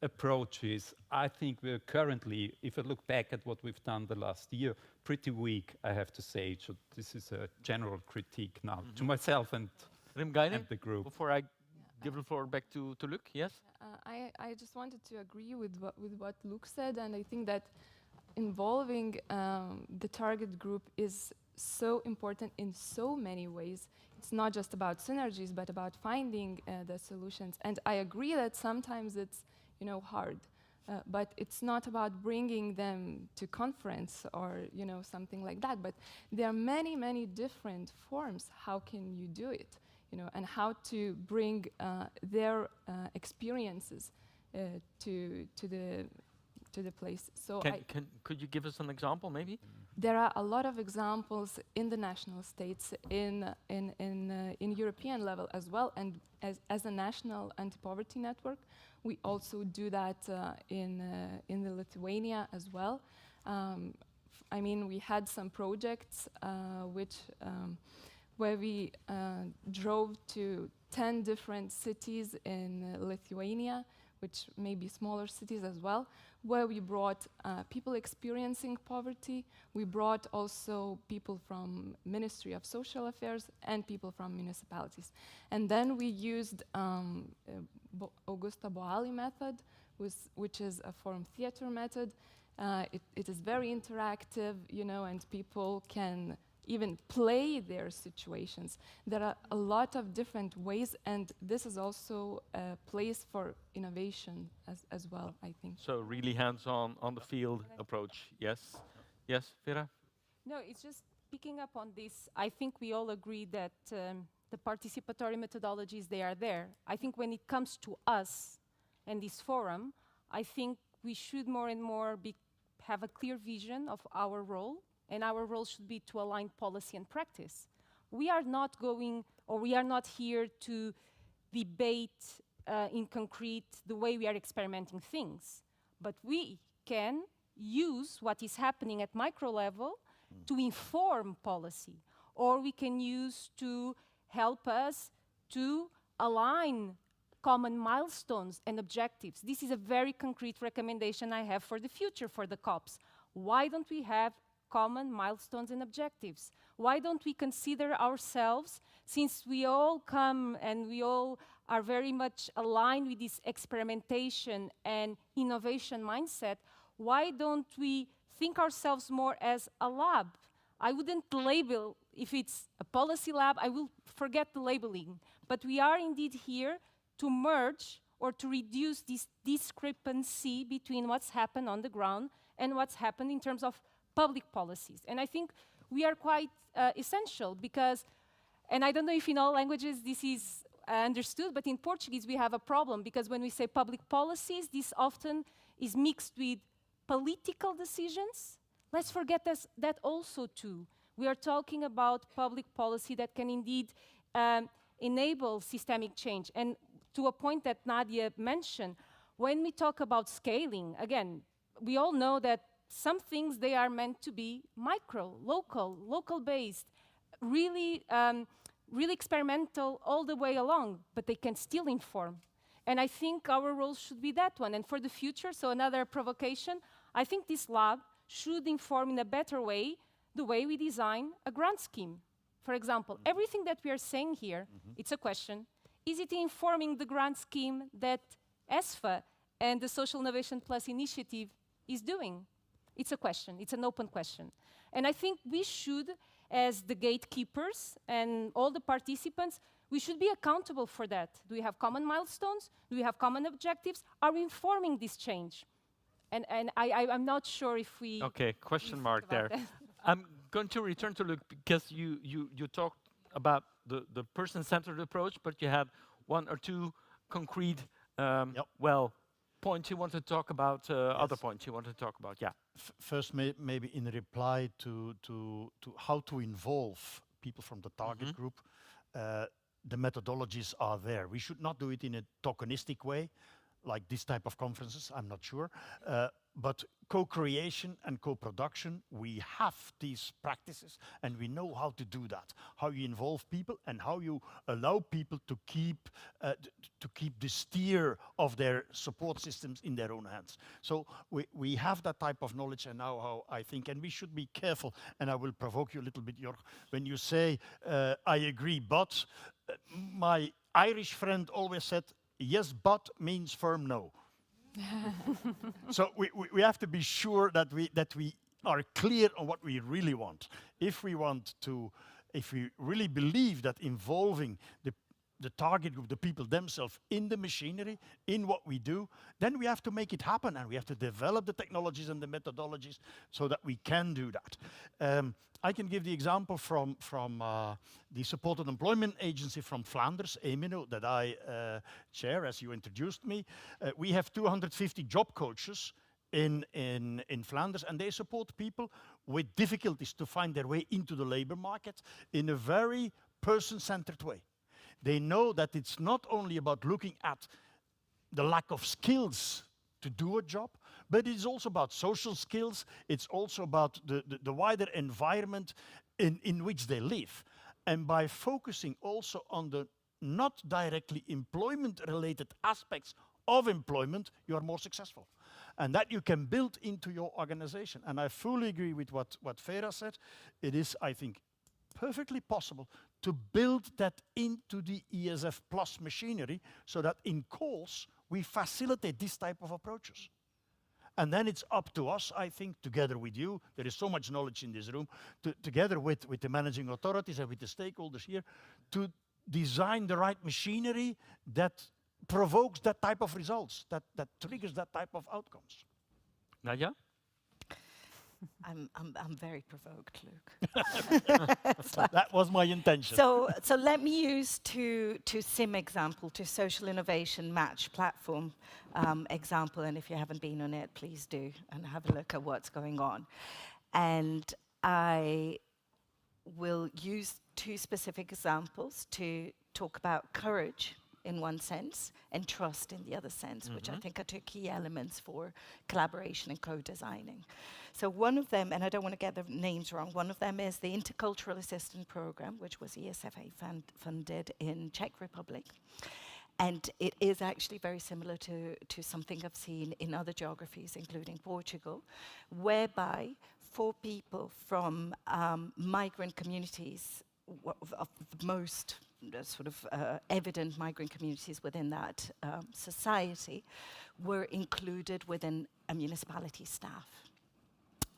approaches, I think we're currently, if I look back at what we've done the last year, pretty weak, I have to say. So this is a general critique now to myself and the group. Before I give the floor back to Luc, yes? I just wanted to agree with what Luc said, and I think that involving the target group is so important in so many ways. It's not just about synergies, but about finding the solutions. And I agree that sometimes it's hard, but it's not about bringing them to conference or something like that. But there are many, many different forms. How can you do it? And how to bring their experiences to the place. So could you give us an example, maybe? There are a lot of examples in the national states, in European level as well, and as a national anti-poverty network, we also do that in the Lithuania as well. I mean, we had some projects where we drove to 10 different cities in Lithuania, which may be smaller cities as well, where we brought people experiencing poverty. We brought also people from Ministry of Social Affairs and people from municipalities. And then we used Augusta Boali method, which is a forum theater method. It is very interactive, and people can even play their situations. There are a lot of different ways, and this is also a place for innovation as well, I think. So really hands-on, on the field approach, yes? Yes, Vera? No, it's just picking up on this. I think we all agree that the participatory methodologies, they are there. I think when it comes to us and this forum, I think we should more and more have a clear vision of our role. And our role should be to align policy and practice. We are not going, or we are not here to debate in concrete the way we are experimenting things. But we can use what is happening at micro level to inform policy, or we can use to help us to align common milestones and objectives. This is a very concrete recommendation I have for the future for the COPs. Why don't we have common milestones and objectives? Why don't we consider ourselves, since we all come and we all are very much aligned with this experimentation and innovation mindset, why don't we think ourselves more as a lab? I wouldn't label, if it's a policy lab, I will forget the labeling. But we are indeed here to merge or to reduce this discrepancy between what's happened on the ground and what's happened in terms of public policies. And I think we are quite essential because, and I don't know if in all languages this is understood, but in Portuguese we have a problem because when we say public policies, this often is mixed with political decisions. Let's forget that also too. We are talking about public policy that can indeed enable systemic change. And to a point that Nadia mentioned, when we talk about scaling, again, we all know that some things, they are meant to be micro, local-based, really experimental all the way along, but they can still inform. And I think our role should be that one. And for the future, so another provocation, I think this lab should inform in a better way the way we design a grant scheme. For example, everything that we are saying here, it's a question. Is it informing the grant scheme that ESFA and the Social Innovation Plus initiative is doing? It's a question. It's an open question. And I think we should, as the gatekeepers and all the participants, we should be accountable for that. Do we have common milestones? Do we have common objectives? Are we informing this change? And I'm not sure if we... Okay, question mark there. that. I'm going to return to Luc because you talked about the person-centered approach, but you had one or two concrete, points you want to talk about, other points you want to talk about, yeah. First, maybe in reply to how to involve people from the target group, the methodologies are there. We should not do it in a tokenistic way, like this type of conferences, I'm not sure. But co-creation and co-production, we have these practices and we know how to do that. How you involve people and how you allow people to keep the steer of their support systems in their own hands. So we have that type of knowledge and now how I think, and we should be careful, and I will provoke you a little bit, Jörg, when you say, I agree, but my Irish friend always said, yes, but means firm no. So we have to be sure that we are clear on what we really want. If we really believe that involving the target group, the people themselves in the machinery, in what we do, then we have to make it happen and we have to develop the technologies and the methodologies so that we can do that. I can give the example from the Supported Employment Agency from Flanders, EMINO, that I chair, as you introduced me. We have 250 job coaches in Flanders, and they support people with difficulties to find their way into the labor market in a very person-centered way. They know that it's not only about looking at the lack of skills to do a job, but it's also about social skills. It's also about the wider environment in which they live. And by focusing also on the not directly employment-related aspects of employment, you are more successful. And that you can build into your organization. And I fully agree with what Vera said. It is, I think, perfectly possible to build that into the ESF Plus machinery so that in calls we facilitate this type of approaches. And then it's up to us, I think, together with you, there is so much knowledge in this room, together with the managing authorities and with the stakeholders here, to design the right machinery that provokes that type of results, that triggers that type of outcomes. Nadia? I'm very provoked, Luc. That was my intention. So let me use to SIM example, to social innovation match platform example, and if you haven't been on it, please do, and have a look at what's going on. And I will use two specific examples to talk about courage in one sense and trust in the other sense, which I think are two key elements for collaboration and co-designing. So one of them, and I don't want to get the names wrong, one of them is the Intercultural Assistance Program, which was ESF funded in Czech Republic. And it is actually very similar to something I've seen in other geographies, including Portugal, whereby for people from migrant communities, of the most sort of evident migrant communities within that society, were included within a municipality staff.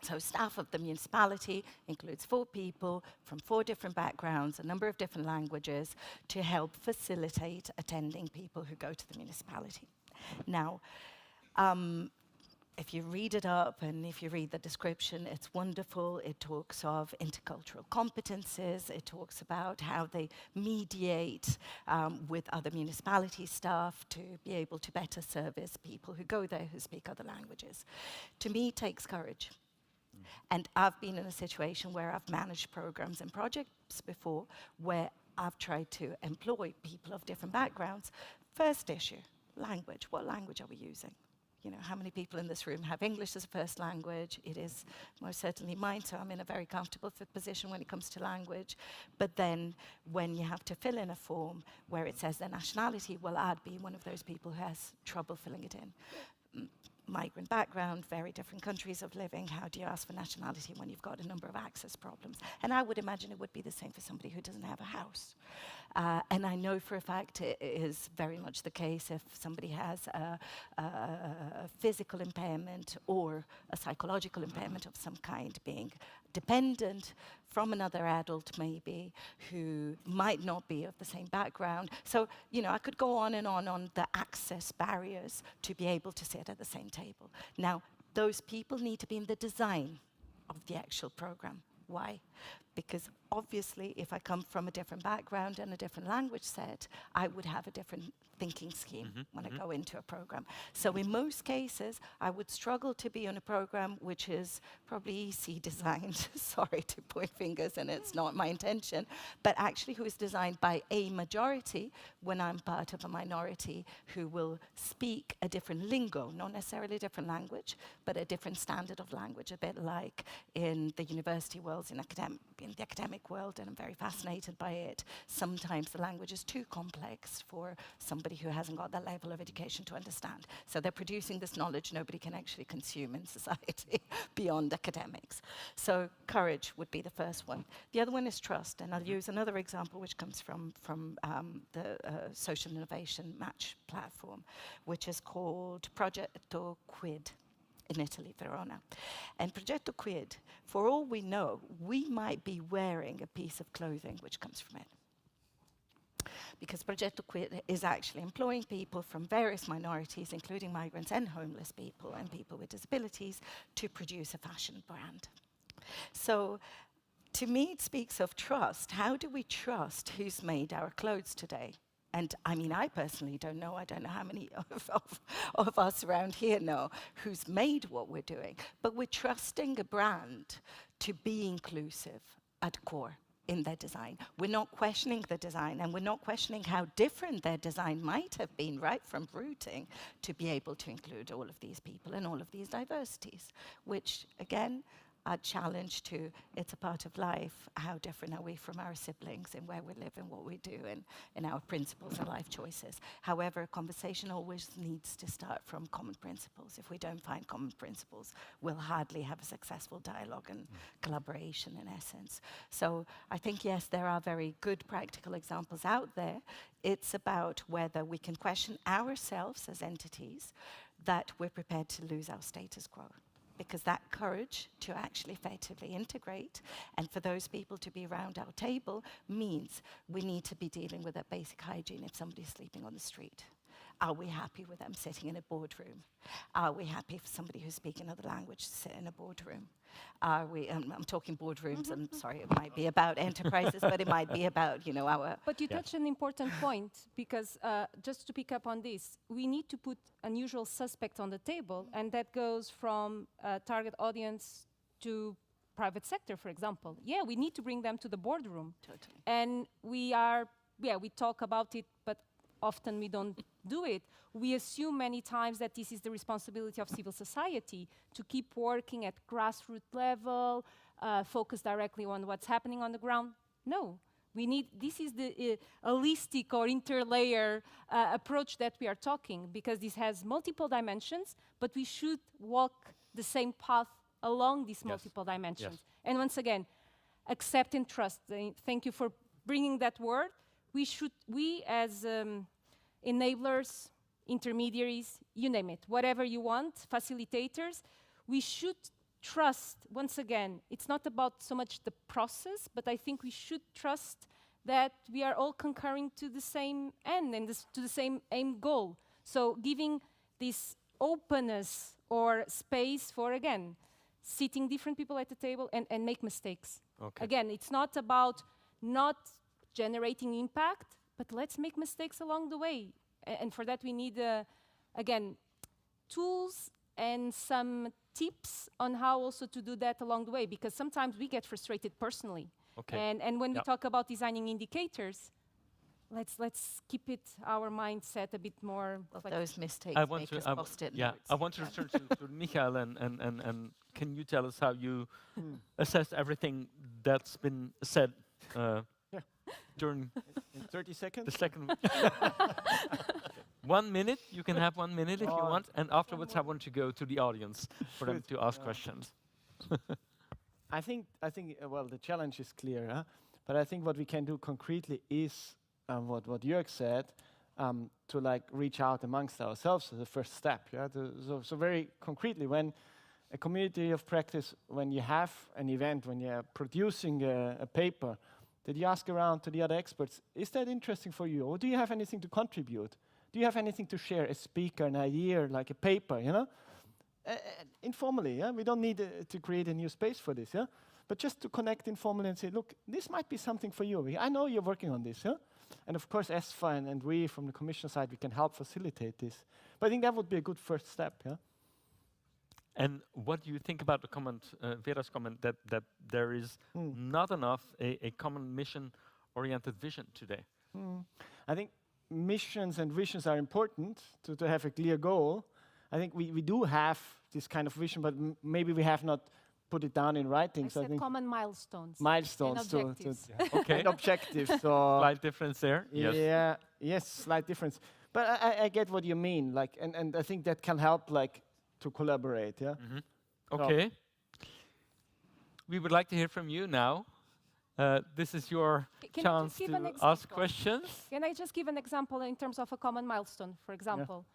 So staff of the municipality includes 4 people from 4 different backgrounds, a number of different languages, to help facilitate attending people who go to the municipality. Now, if you read it up and if you read the description, it's wonderful. It talks of intercultural competences. It talks about how they mediate with other municipality staff to be able to better service people who go there who speak other languages. To me, it takes courage. And I've been in a situation where I've managed programs and projects before where I've tried to employ people of different backgrounds. First issue, language. What language are we using? You know, how many people in this room have English as a first language? It is most certainly mine, so I'm in a very comfortable position when it comes to language. But then when you have to fill in a form where it says their nationality, well, I'd be one of those people who has trouble filling it in. Migrant background, very different countries of living. How do you ask for nationality when you've got a number of access problems? And I would imagine it would be the same for somebody who doesn't have a house. And I know for a fact it is very much the case if somebody has a physical impairment or a psychological impairment of some kind, being dependent from another adult maybe who might not be of the same background. So, you know, I could go on the access barriers to be able to sit at the same table. Now, those people need to be in the design of the actual program. Why? Because obviously, if I come from a different background and a different language set, I would have a different thinking scheme when I go into a program. So in most cases, I would struggle to be on a program which is probably EC designed, sorry to point fingers, and it's not my intention, but actually who is designed by a majority when I'm part of a minority who will speak a different lingo, not necessarily a different language, but a different standard of language, a bit like in the university world, in the academic world, and I'm very fascinated by it. Sometimes the language is too complex for somebody who hasn't got that level of education to understand. So they're producing this knowledge nobody can actually consume in society beyond academics. So courage would be the first one. The other one is trust, and I'll use another example which comes from the social innovation match platform, which is called Progetto Quid in Italy, Verona. And Progetto Quid, for all we know, we might be wearing a piece of clothing which comes from it. Because Progetto Quid is actually employing people from various minorities, including migrants and homeless people and people with disabilities, to produce a fashion brand. So, to me, it speaks of trust. How do we trust who's made our clothes today? And I mean, I personally don't know. I don't know how many of us around here know who's made what we're doing. But we're trusting a brand to be inclusive at core in their design. We're not questioning the design, and we're not questioning how different their design might have been right from rooting to be able to include all of these people and all of these diversities, which, again, a challenge to, it's a part of life. How different are we from our siblings in where we live and what we do and in our principles and life choices? However, a conversation always needs to start from common principles. If we don't find common principles, we'll hardly have a successful dialogue and collaboration in essence. So I think, yes, there are very good practical examples out there. It's about whether we can question ourselves as entities that we're prepared to lose our status quo. Because that courage to actually effectively integrate and for those people to be around our table means we need to be dealing with that basic hygiene if somebody's sleeping on the street. Are we happy with them sitting in a boardroom? Are we happy for somebody who's speaking another language to sit in a boardroom? Are we, I'm talking boardrooms, I'm sorry, it might be about enterprises, but it might be about, you know, our... But you touched an important point, because just to pick up on this, we need to put unusual suspects on the table, and that goes from target audience to private sector, for example. Yeah, we need to bring them to the boardroom. Totally. And we talk about it, but often we don't do it. We assume many times that this is the responsibility of civil society to keep working at grassroots level, focus directly on what's happening on the ground. No, we need, this is the holistic or interlayer approach that we are talking, because this has multiple dimensions, but we should walk the same path along these multiple dimensions. And once again, accept and trust. Thank you for bringing that word. We as enablers, intermediaries, you name it, whatever you want, facilitators, we should trust, once again, it's not about so much the process, but I think we should trust that we are all concurring to the same end and to the same aim goal. So giving this openness or space for, again, sitting different people at the table and make mistakes. Okay. Again, it's not about not generating impact, but let's make mistakes along the way. And for that we need, again, tools and some tips on how also to do that along the way, because sometimes we get frustrated personally. Okay. And when we talk about designing indicators, let's keep it our mindset a bit more. Of those mistakes I want make to, us post-it notes. I want to return to Michael, and can you tell us how you assess everything that's been said during In 30 seconds? the second 1 minute, you can have 1 minute if you want, and afterwards I want to go to the audience for them to ask questions. I think, well, the challenge is clear, huh? But I think what we can do concretely is what Jörg said, to like reach out amongst ourselves as the first step. Yeah. So very concretely, when a community of practice, when you have an event, when you're producing a paper, that you ask around to the other experts, is that interesting for you? Or do you have anything to contribute? Do you have anything to share, a speaker, an idea, like a paper, you know? Informally, yeah? We don't need to create a new space for this, yeah? But just to connect informally and say, look, this might be something for you. I know you're working on this, yeah? And of course, ESFA and we from the Commission side, we can help facilitate this. But I think that would be a good first step, yeah? And what do you think about the comment, Vera's comment, that there is not enough a common mission-oriented vision today? I think missions and visions are important to have a clear goal. I think we do have this kind of vision, but maybe we have not put it down in writing. I So I said think common milestones. milestones and to objectives. Okay. and objectives. So Slight difference there. Yes. yeah, yes, slight difference. But I get what you mean. Like, and I think that can help, like, to collaborate. Yeah. Okay. We would like to hear from you now. This is your Can I chance just give an to ask example? questions. Can I just give an example in terms of a common milestone, for example?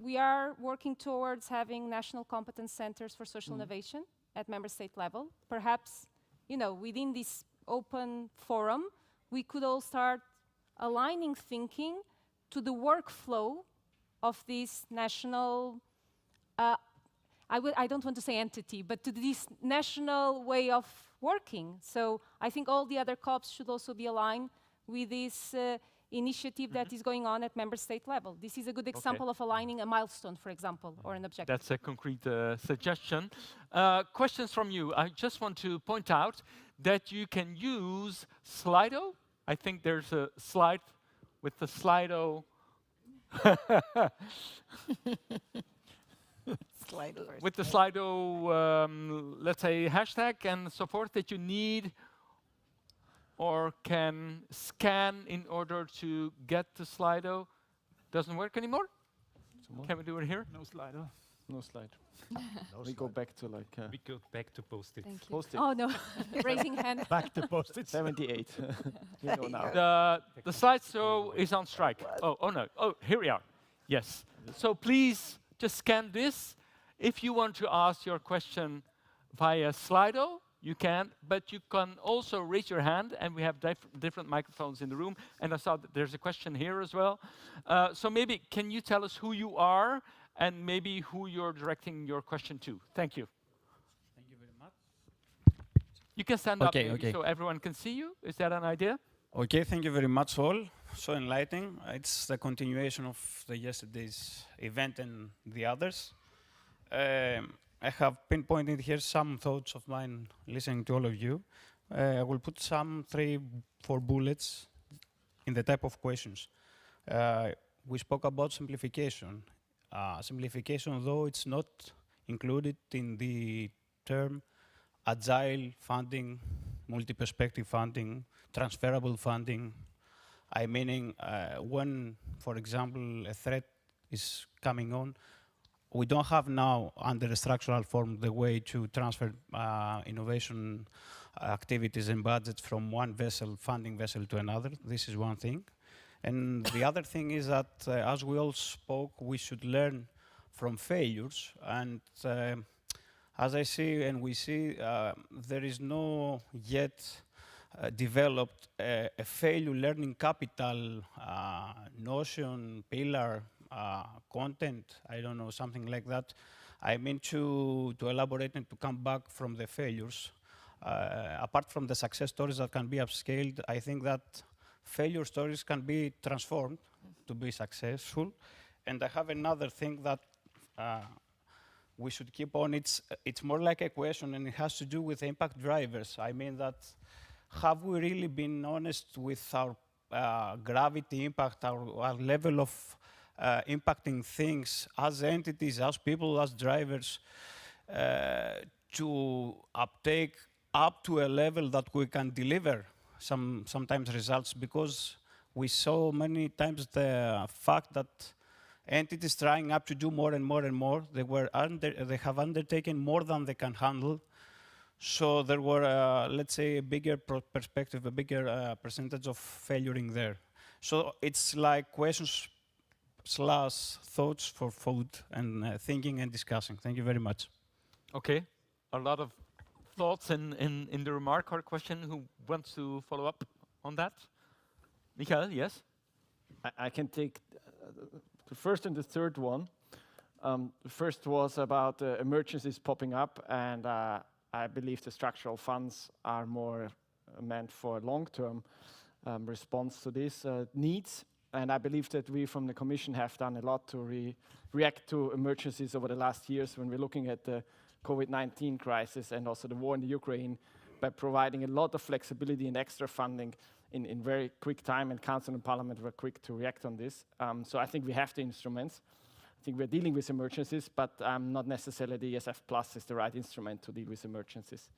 We are working towards having national competence centers for social innovation at member state level. Perhaps, you know, within this open forum, we could all start aligning thinking to the workflow of this national, I don't want to say entity, but to this national way of working. So I think all the other COPs should also be aligned with this initiative that is going on at member state level. This is a good example of aligning a milestone, for example, or an objective. That's a concrete suggestion. Questions from you. I just want to point out that you can use Slido. I think there's a slide with the Slido. With the Slido, let's say, hashtag and so forth that you need or can scan in order to get to Slido. Doesn't work anymore? Can we do it here? No Slido. No slide. We go back to like We go back to Post-it. Thank you. Post-it. Oh no, raising hand. Back to Post-it. 78. We know now. The slideshow is on strike. Oh no. Oh, here we are. Yes. So please just scan this. If you want to ask your question via Slido, you can, but you can also raise your hand, and we have different microphones in the room. And I saw that there's a question here as well. So maybe can you tell us who you are and maybe who you're directing your question to? Thank you. Thank you very much. You can stand up Okay, maybe okay. so everyone can see you. Is that an idea? Okay, thank you very much all. So enlightening. It's the continuation of the yesterday's event and the others. I have pinpointed here some thoughts of mine listening to all of you. I will put some 3-4 bullets in the type of questions. We spoke about simplification. Simplification, though it's not included in the term agile funding, multi-perspective funding, transferable funding. I meaning when, for example, a threat is coming on, we don't have now under a structural form the way to transfer innovation activities and budgets from one vessel, funding vessel to another. This is one thing. And the other thing is that, as we all spoke, we should learn from failures. And as I see and we see, there is no yet developed a failure learning capital notion, pillar, content, I don't know, something like that. I mean to elaborate and to come back from the failures. Apart from the success stories that can be upscaled, I think that failure stories can be transformed to be successful. And I have another thing that we should keep on. It's more like a question, and it has to do with impact drivers. I mean that, have we really been honest with our gravity impact, our level of impacting things as entities, as people, as drivers, to uptake up to a level that we can deliver sometimes results, because we saw many times the fact that entities trying up to do more and more and more, they have undertaken more than they can handle. So there were, let's say, a bigger perspective, a bigger percentage of failuring there. So it's like questions / thoughts for food and thinking and discussing. Thank you very much. Okay, a lot of thoughts in the remark or question. Who wants to follow up on that? Michael, yes? I can take the first and the third one. The first was about emergencies popping up, and I believe the structural funds are more meant for long-term response to these needs. And I believe that we from the Commission have done a lot to react to emergencies over the last years when we're looking at the COVID-19 crisis and also the war in the Ukraine, by providing a lot of flexibility and extra funding in very quick time, and Council and Parliament were quick to react on this. So I think we have the instruments. I think we're dealing with emergencies, but not necessarily the ESF Plus is the right instrument to deal with emergencies.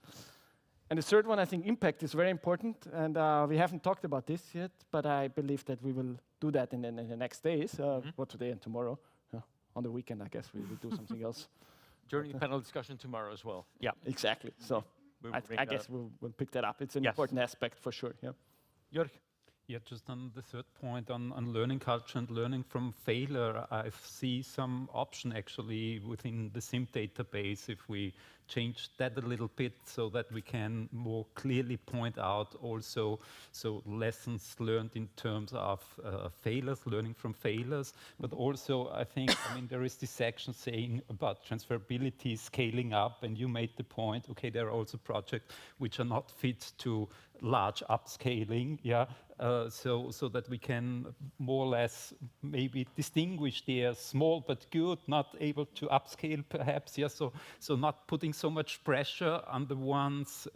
And the third one, I think impact is very important, and we haven't talked about this yet, but I believe that we will do that in the next days, or today and tomorrow. On the weekend, I guess we will do something else. During the panel discussion tomorrow as well. Yeah, exactly. So I guess we'll pick that up. It's an important aspect for sure. Yeah. Jörg? Yeah, just on the third point on learning culture and learning from failure, I see some option actually within the SIM database if we change that a little bit so that we can more clearly point out also lessons learned in terms of failures, learning from failures, but also I think, there is this section saying about transferability, scaling up, and you made the point, okay, there are also projects which are not fit to large upscaling, so that we can more or less maybe distinguish there small but good, not able to upscale perhaps, so not putting so much pressure on the ones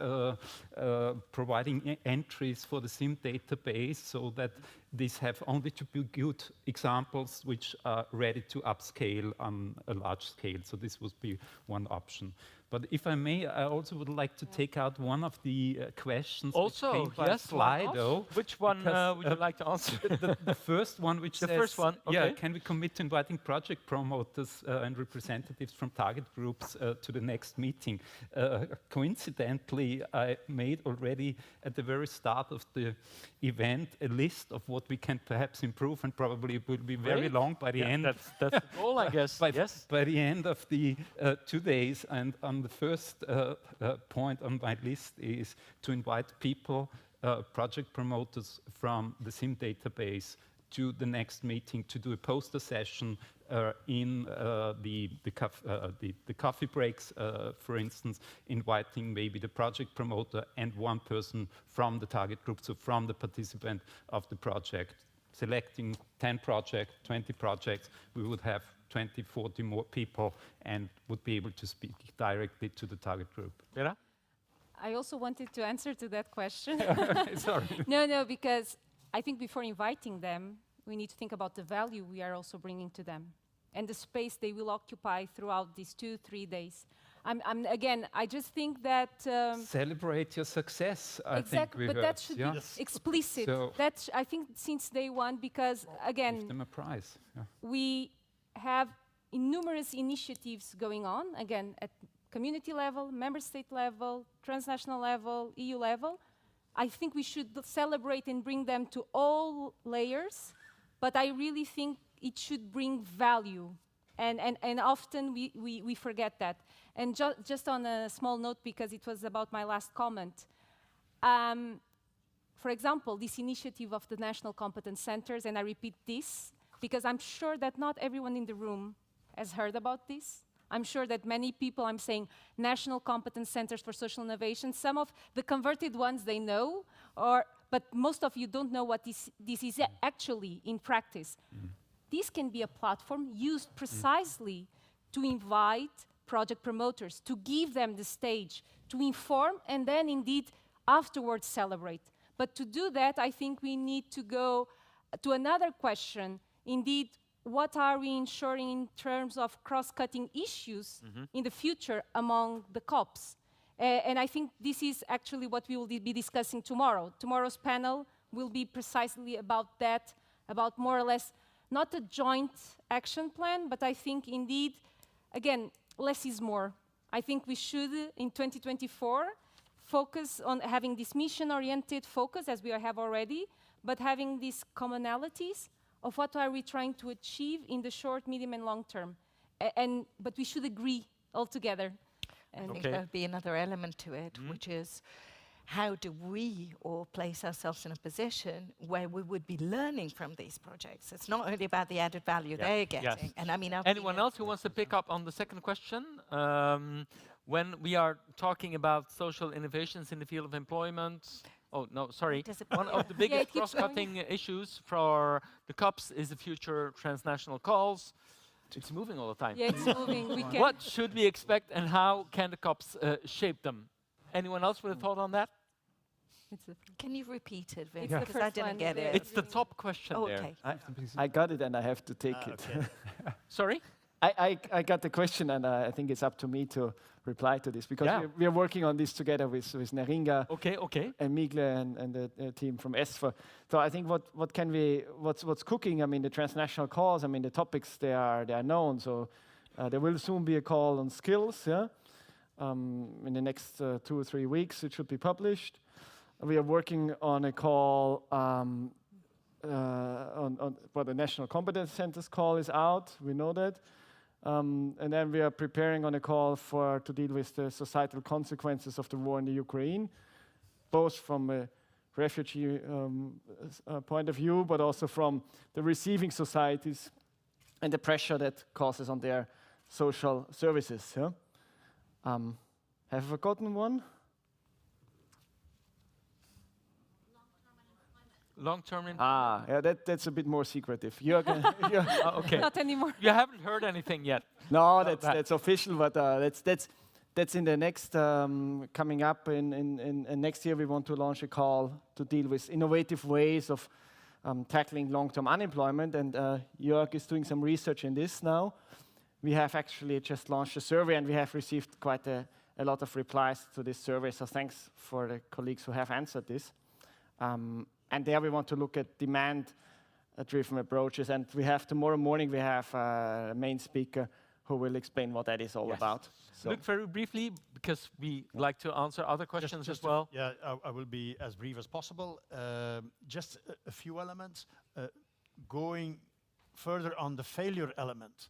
providing entries for the SIM database, so that these have only to be good examples which are ready to upscale on a large scale. So this would be one option. But if I may, I also would like to take out one of the questions. Also, yes, Slido. Which one would you like to answer? The first one, which the says, first one, okay. Yeah, can we commit to inviting project promoters and representatives from target groups to the next meeting? Coincidentally, I made already at the very start of the event a list of what we can perhaps improve, and probably it will be very long by the end. That's the goal, I guess. Yes. By the end of the 2 days, and the first point on my list is to invite people, project promoters from the SIM database to the next meeting to do a poster session in the coffee breaks, for instance, inviting maybe the project promoter and one person from the target group, so from the participant of the project. Selecting 10 projects, 20 projects, we would have 20, 40 more people and would be able to speak directly to the target group. Vera? I also wanted to answer to that question. Sorry. No, because I think before inviting them, we need to think about the value we are also bringing to them and the space they will occupy throughout these 2-3 days. I just think that... Celebrate your success, I think we but heard. That should be explicit. So That's, I think, since day one, because, again... Give them a prize. Yeah. We have numerous initiatives going on, again, at community level, member state level, transnational level, EU level. I think we should celebrate and bring them to all layers, but I really think it should bring value. And often we forget that. And just on a small note, because it was about my last comment, for example, this initiative of the National Competence Centers, and I repeat this, because I'm sure that not everyone in the room has heard about this. I'm sure that many people, I'm saying, National Competence Centers for Social Innovation, some of the converted ones they know, but most of you don't know what this is actually in practice. This can be a platform used precisely to invite project promoters, to give them the stage, to inform, and then indeed afterwards celebrate. But to do that, I think we need to go to another question. Indeed, what are we ensuring in terms of cross-cutting issues in the future among the COPs? And I think this is actually what we will be discussing tomorrow. Tomorrow's panel will be precisely about that, about more or less not a joint action plan, but I think indeed, again, less is more. I think we should, in 2024, focus on having this mission-oriented focus, as we have already, but having these commonalities of what are we trying to achieve in the short, medium, and long term. But we should agree all together. I think Okay. there'll be another element to it, which is how do we all place ourselves in a position where we would be learning from these projects? It's not only about the added value they're getting. Yes. And I mean, Anyone else who wants to pick up on the second question? When we are talking about social innovations in the field of employment, oh no, sorry. One of the biggest it keeps cross-cutting issues for the COPs is the future transnational calls. It's moving all the time. Yeah, it's moving. We can. What should we expect and how can the COPs shape them? Anyone else with a thought on that? It's the Can you repeat it, Vince? the Because I first didn't one get there. it. It's the top question Oh, there. okay. I got it and I have to take it. Okay. Sorry? I got the question and I think it's up to me to reply to this because Yeah. we are working on this together with Neringa Okay. and Migle and the team from ESFA. So I think what's cooking? I mean, the transnational calls. I mean, the topics they are known. So there will soon be a call on skills. Yeah, in the next 2 or 3 weeks it should be published. We are working on a call on what the National Competence Centers call is out. We know that. And then we are preparing on a call to deal with the societal consequences of the war in the Ukraine, both from a refugee point of view, but also from the receiving societies and the pressure that causes on their social services. Yeah? Have I forgotten one? Long-term in Yeah, that's a bit more secretive. Jürgen, okay. Not anymore. You haven't heard anything yet. no, that. that's official, but that's in the next coming up in next year. We want to launch a call to deal with innovative ways of tackling long-term unemployment, and Jörg is doing some research in this now. We have actually just launched a survey, and we have received quite a lot of replies to this survey. So thanks for the colleagues who have answered this. And there we want to look at demand-driven approaches. And we have tomorrow morning, we have a main speaker who will explain what that is all Yes. about. So Look very briefly, because we like to answer other questions as to- well. Yeah, I will be as brief as possible. Just a few elements. Going further on the failure element,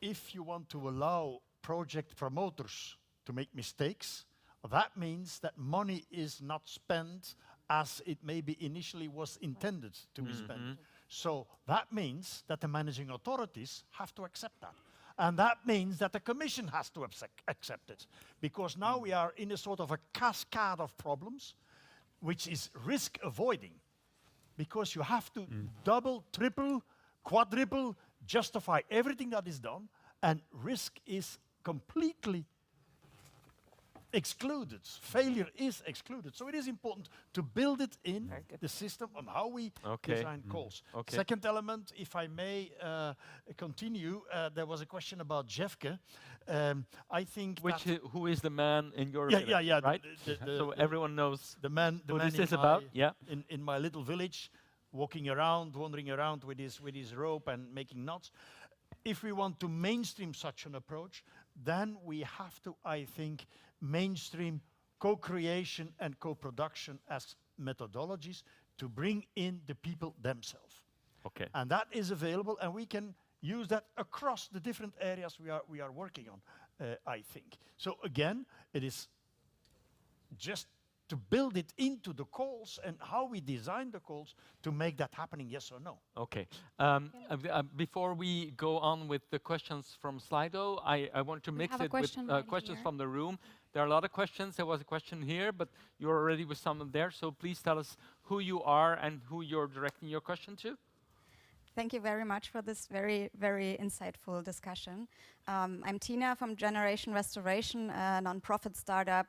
if you want to allow project promoters to make mistakes, that means that money is not spent as it maybe initially was intended to be spent. So that means that the managing authorities have to accept that. And that means that the Commission has to accept it. Because now we are in a sort of a cascade of problems, which is risk avoiding. Because you have to double, triple, quadruple, justify everything that is done, and risk is completely excluded. Failure is excluded. So it is important to build it in the system on how we design calls. Okay. Second element, if I may continue, there was a question about Jeffke. I think Who is the man in your yeah, village, yeah, right? the- So everyone knows the man who this in is about. my- Yeah. in my little village, walking around, wandering around with his rope and making knots. If we want to mainstream such an approach, then we have to, I think, mainstream co-creation and co-production as methodologies to bring in the people themselves. Okay. And that is available, and we can use that across the different areas we are working on, I think. So again, it is just to build it into the calls and how we design the calls to make that happening, yes or no. Okay. Before we go on with the questions from Slido, I want to mix have a it with question right questions here. from the room. There are a lot of questions. There was a question here, but you're already with someone there. So please tell us who you are and who you're directing your question to. Thank you very much for this very, very insightful discussion. I'm Tina from Generation Restoration, a nonprofit startup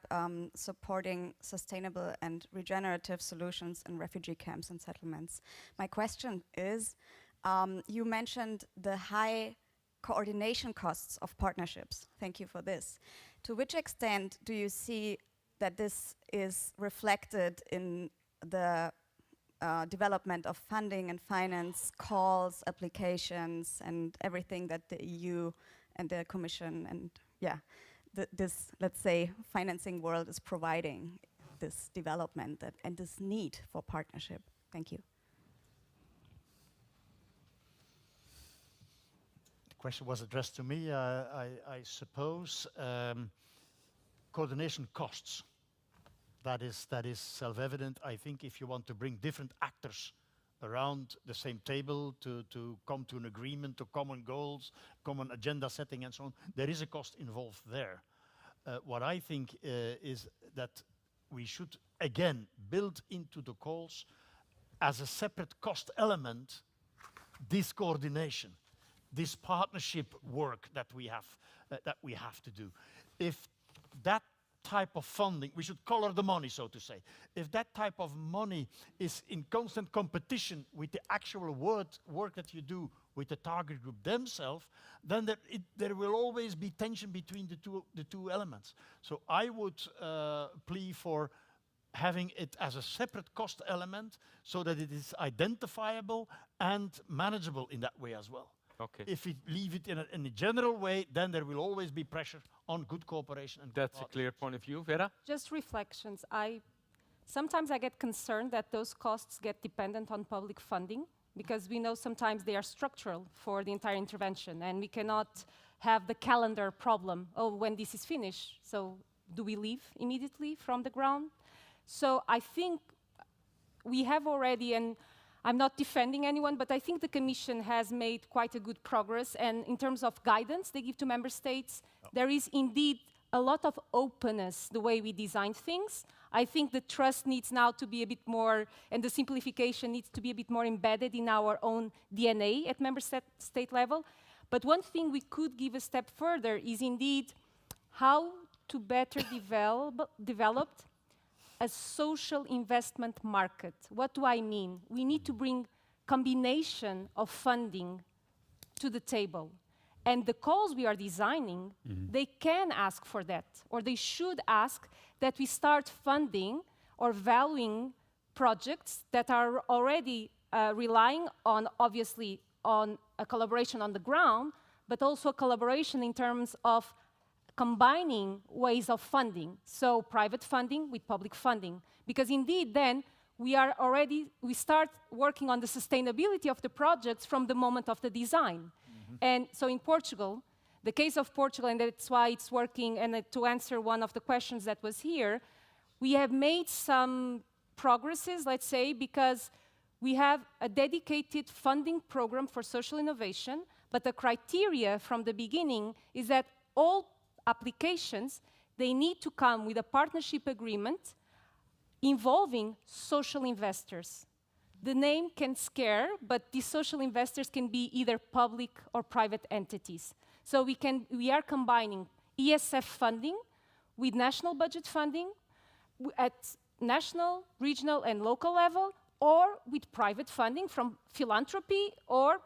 supporting sustainable and regenerative solutions in refugee camps and settlements. My question is, you mentioned the high coordination costs of partnerships. Thank you for this. To which extent do you see that this is reflected in the development of funding and finance, calls, applications, and everything that the EU and the Commission and this, let's say, financing world is providing this development and this need for partnership? Thank you. The question was addressed to me, I suppose. coordination costs. That is self-evident. I think if you want to bring different actors around the same table to come to an agreement, to common goals, common agenda setting and so on, there is a cost involved there. What I think is that we should, again, build into the calls as a separate cost element this coordination, this partnership work that we have to do. If that type of funding, we should color the money, so to say. If that type of money is in constant competition with the actual work that you do with the target group themselves, then there will always be tension between the two elements. So I would plea for having it as a separate cost element so that it is identifiable and manageable in that way as well. Okay. If we leave it in a general way, then there will always be pressure on good cooperation. And That's a clear point of view. Vera? Just reflections. Sometimes I get concerned that those costs get dependent on public funding, because we know sometimes they are structural for the entire intervention, and we cannot have the calendar problem. Oh, when this is finished, so do we leave immediately from the ground? So I think we have already, and I'm not defending anyone, but I think the Commission has made quite a good progress, and in terms of guidance they give to Member States, there is indeed a lot of openness the way we design things. I think the trust needs now to be a bit more, and the simplification needs to be a bit more embedded in our own DNA at Member State level. But one thing we could give a step further is indeed how to better develop a social investment market. What do I mean? We need to bring combination of funding to the table. And the calls we are designing, they can ask for that, or they should ask that we start funding or valuing projects that are already relying on, obviously, on a collaboration on the ground, but also a collaboration in terms of combining ways of funding, so private funding with public funding. Because indeed, then, we start working on the sustainability of the projects from the moment of the design. And so in Portugal, the case of Portugal, and that's why it's working, and to answer one of the questions that was here, we have made some progresses, let's say, because we have a dedicated funding program for social innovation, but the criteria from the beginning is that all applications, they need to come with a partnership agreement involving social investors. The name can scare, but these social investors can be either public or private entities. So we are combining ESF funding with national budget funding at national, regional, and local level, or with private funding from philanthropy or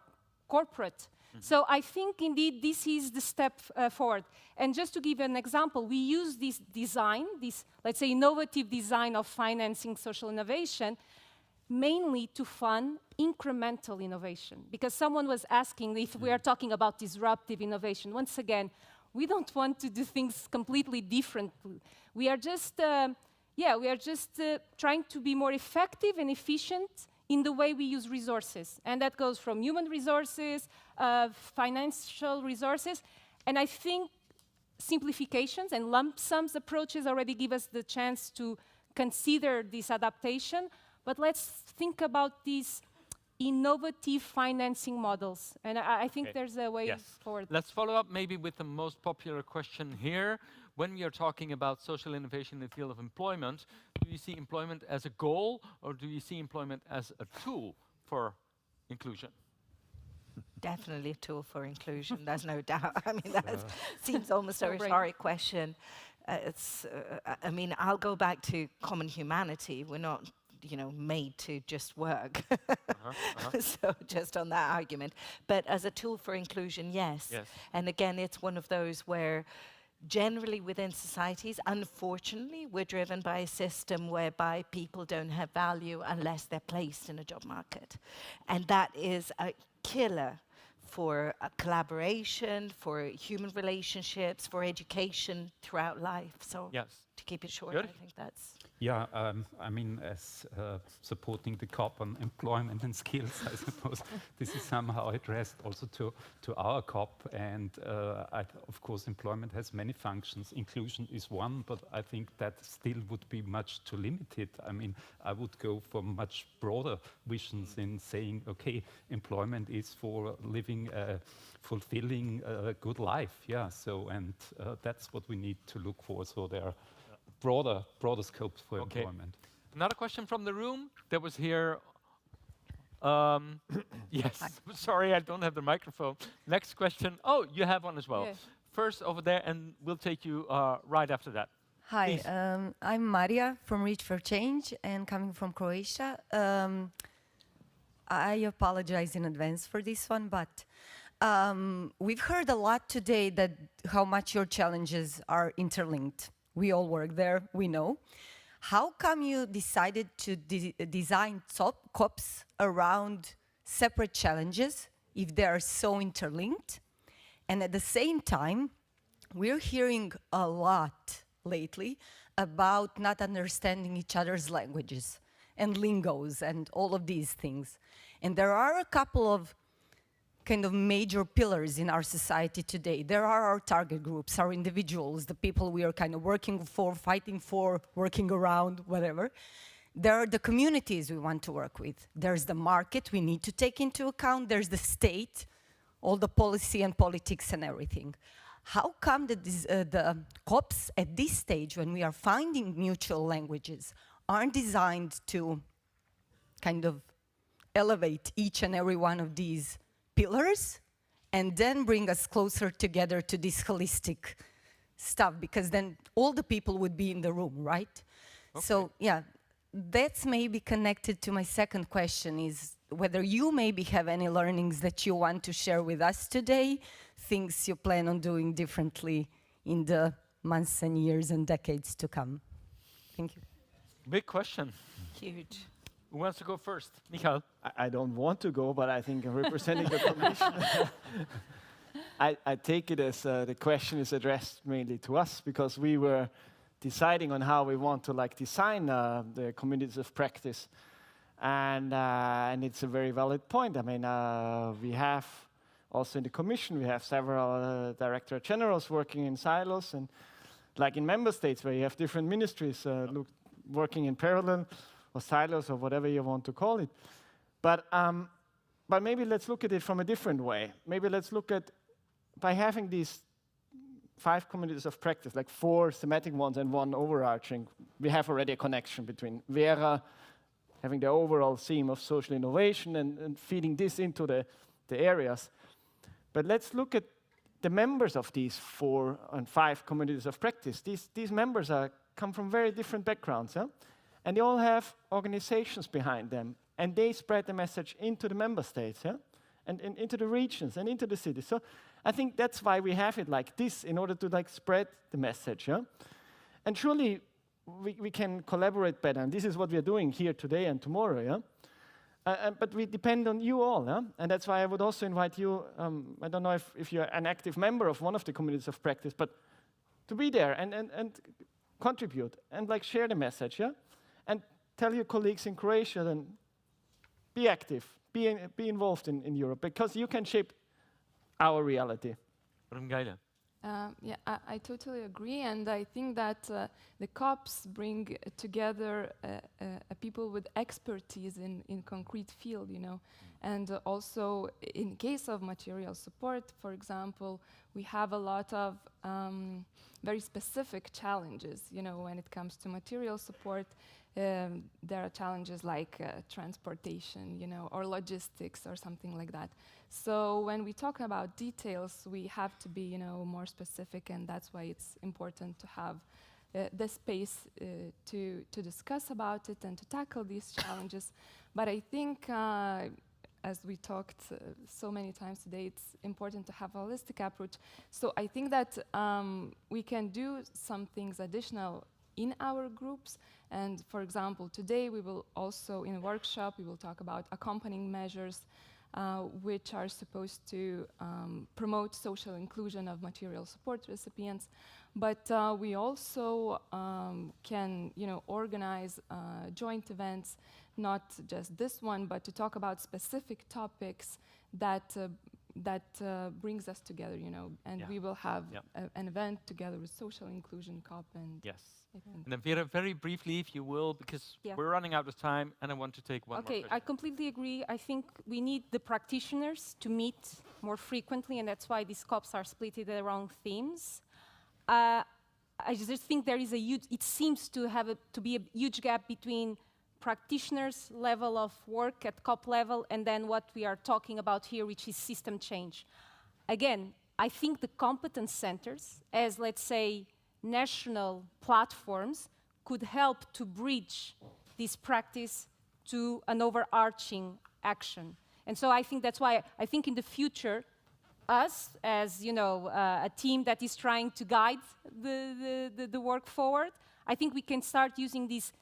corporate. So I think, indeed, this is the step forward. And just to give an example, we use this design, this, let's say, innovative design of financing social innovation, mainly to fund incremental innovation. Because someone was asking if we are talking about disruptive innovation. Once again, we don't want to do things completely differently. We are just, trying to be more effective and efficient in the way we use resources. And that goes from human resources, financial resources. And I think simplifications and lump sums approaches already give us the chance to consider this adaptation. But let's think about these innovative financing models. And I think there's a way forward. Let's follow up maybe with the most popular question here. When we are talking about social innovation in the field of employment, do you see employment as a goal, or do you see employment as a tool for inclusion? Definitely a tool for inclusion, there's no doubt. I mean, that seems almost a rhetoric question. I mean, I'll go back to common humanity. We're not made to just work. So just on that argument. But as a tool for inclusion, yes. And again, it's one of those where generally within societies, unfortunately, we're driven by a system whereby people don't have value unless they're placed in a job market. And that is a killer for collaboration, for human relationships, for education throughout life. So Yes. to keep it short, Good. I think that's... Yeah, I mean, as supporting the COP on employment and skills, I suppose this is somehow addressed also to our COP. And of course, employment has many functions. Inclusion is one, but I think that still would be much too limited. I mean, I would go for much broader visions in saying, okay, employment is for living a fulfilling, good life. Yeah, so, and that's what we need to look for. So there are broader scopes for employment. Another question from the room. There was here. Yes. Sorry, I don't have the microphone. Next question. Oh, you have one as well. Yes. First over there, and we'll take you right after that. Hi, Please. I'm Maria from Reach for Change and coming from Croatia. I apologize in advance for this one, but we've heard a lot today that how much your challenges are interlinked. We all work there, we know. How come you decided to design COPs around separate challenges if they are so interlinked? And at the same time, we're hearing a lot lately about not understanding each other's languages and lingos and all of these things. And there are a couple of kind of major pillars in our society today. There are our target groups, our individuals, the people we are kind of working for, fighting for, working around, whatever. There are the communities we want to work with. There's the market we need to take into account. There's the state, all the policy and politics and everything. How come that the COPs at this stage, when we are finding mutual languages, aren't designed to kind of elevate each and every one of these pillars and then bring us closer together to this holistic stuff, because then all the people would be in the room, right? Okay. So yeah, that's maybe connected to my second question, is whether you maybe have any learnings that you want to share with us today, things you plan on doing differently in the months and years and decades to come. Thank you. Big question. Huge. Who wants to go first? Michael. I don't want to go, but I think representing the Commission, I take it as the question is addressed mainly to us, because we were deciding on how we want to design the communities of practice, and it's a very valid point. I mean, we have also in the Commission we have several Directorate Generals working in silos, and like in member states where you have different ministries working in parallel, or silos, or whatever you want to call it. But maybe let's look at it from a different way. Maybe let's look at, by having these 5 communities of practice, like 4 thematic ones and 1 overarching, we have already a connection between Vera having the overall theme of social innovation and feeding this into the areas. But let's look at the members of these 4 and 5 communities of practice. These members come from very different backgrounds, yeah? And they all have organizations behind them, and they spread the message into the member states, yeah? And into the regions and into the cities. So I think that's why we have it like this, in order to spread the message, yeah? And surely we can collaborate better, and this is what we are doing here today and tomorrow, yeah? But we depend on you all, yeah? And that's why I would also invite you, I don't know if you're an active member of one of the communities of practice, but to be there and contribute and share the message, yeah? And tell your colleagues in Croatia, then be active, be involved in Europe, because you can shape our reality. Yeah, I totally agree, and I think that the COPs bring together people with expertise in concrete field, you know, and also in case of material support, for example, we have a lot of very specific challenges, you know, when it comes to material support. There are challenges like transportation, you know, or logistics or something like that. So when we talk about details, we have to be, you know, more specific, and that's why it's important to have the space to discuss about it and to tackle these challenges. But I think, as we talked so many times today, it's important to have a holistic approach. So I think that we can do some things additional in our groups. And for example, today we will also, in a workshop, we will talk about accompanying measures. which are supposed to promote social inclusion of material support recipients. But we also can, organize joint events, not just this one, but to talk about specific topics that brings us together, and we will have an event together with Social Inclusion COP and And then Vera, very briefly, if you will, because we're running out of time, and I want to take one more question. I completely agree. I think we need the practitioners to meet more frequently, and that's why these COPs are split around themes. I just think there is it seems to be a huge gap between practitioners' level of work at COP level and then what we are talking about here, which is system change. Again, I think the competence centers, as let's say national platforms, could help to bridge this practice to an overarching action. And so I think that's why I think in the future, us as a team that is trying to guide the work forward, I think we can start using these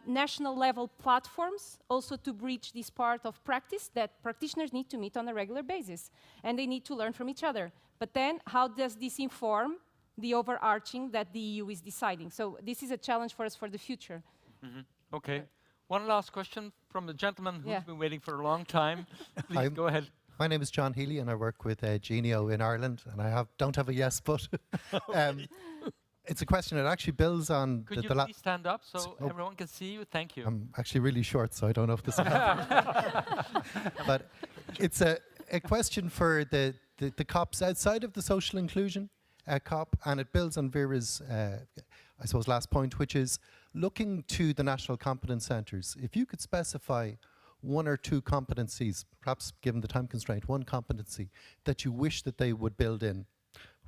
national level platforms also to bridge this part of practice that practitioners need to meet on a regular basis, and they need to learn from each other. But then how does this inform the overarching that the EU is deciding? So this is a challenge for us for the future. Okay. One last question from the gentleman who's been waiting for a long time. Please go ahead. My name is John Healy, and I work with Genio in Ireland, and I don't have a yes, but it's a question that actually builds on Could you please stand up so everyone can see you? Thank you. I'm actually really short, so I don't know if this will happen. But it's a question for the COPs outside of the social inclusion COP, and it builds on Vera's, I suppose, last point, which is looking to the national competence centres. If you could specify one or two competencies, perhaps given the time constraint, one competency that you wish that they would build in,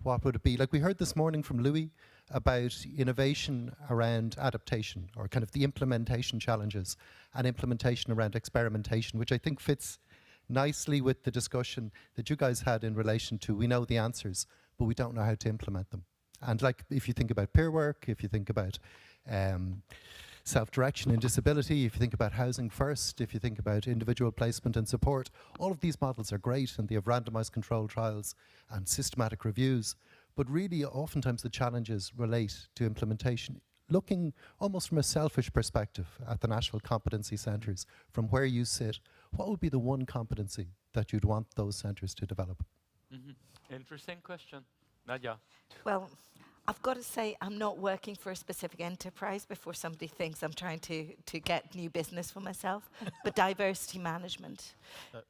what would it be? Like we heard this morning from Louis about innovation around adaptation, or kind of the implementation challenges and implementation around experimentation, which I think fits nicely with the discussion that you guys had in relation to we know the answers, but we don't know how to implement them. And like if you think about peer work, if you think about self-direction in disability, if you think about housing first, if you think about individual placement and support, all of these models are great, and they have randomized controlled trials and systematic reviews. But really, oftentimes the challenges relate to implementation. Looking almost from a selfish perspective at the national competency centres, from where you sit, what would be the one competency that you'd want those centres to develop? Interesting question. Nadia. Well, I've got to say, I'm not working for a specific enterprise before somebody thinks I'm trying to get new business for myself, but diversity management.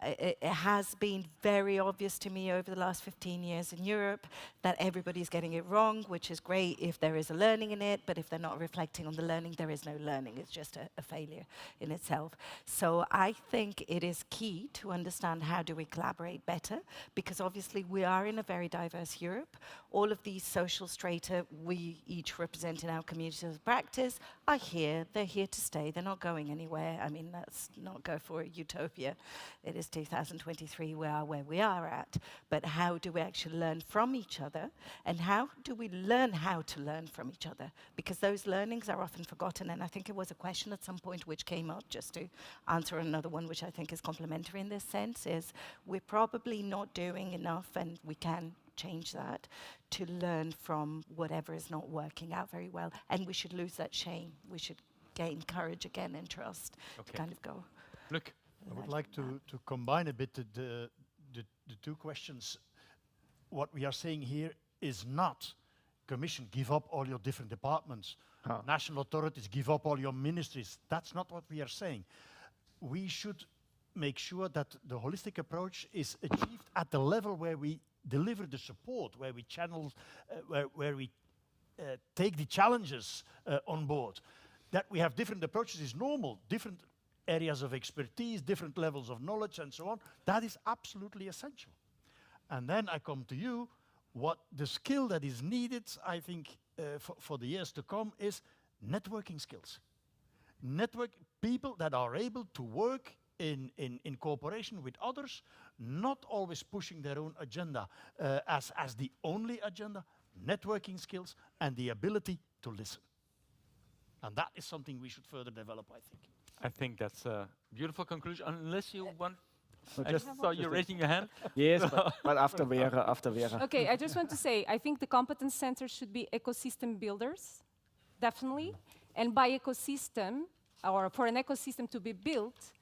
It has been very obvious to me over the last 15 years in Europe that everybody's getting it wrong, which is great if there is a learning in it, but if they're not reflecting on the learning, there is no learning. It's just a failure in itself. So I think it is key to understand how do we collaborate better, because obviously we are in a very diverse Europe. All of these social strata we each represent in our communities of practice are here. They're here to stay. They're not going anywhere. I mean, let's not go for a utopia. It is 2023. We are where we are at. But how do we actually learn from each other? And how do we learn how to learn from each other? Because those learnings are often forgotten. And I think it was a question at some point which came up, just to answer another one, which I think is complementary in this sense, is we're probably not doing enough, and we can change that, to learn from whatever is not working out very well. And we should lose that shame. We should gain courage again and trust to kind of go. Look, I would like to combine a bit the two questions. What we are saying here is not, Commission, give up all your different departments. National authorities, give up all your ministries. That's not what we are saying. We should make sure that the holistic approach is achieved at the level where we deliver the support, where we channel, where we take the challenges on board. That we have different approaches is normal, different areas of expertise, different levels of knowledge and so on. That is absolutely essential. And then I come to you, what the skill that is needed, I think, for the years to come is networking skills. People that are able to work in cooperation with others, not always pushing their own agenda as the only agenda, networking skills and the ability to listen. And that is something we should further develop, I think. I think that's a beautiful conclusion. Unless you want... So I just saw you raising your hand. yes, but after Vera. Okay, I just want to say, I think the competence centers should be ecosystem builders, definitely. And by ecosystem, or for an ecosystem to be built,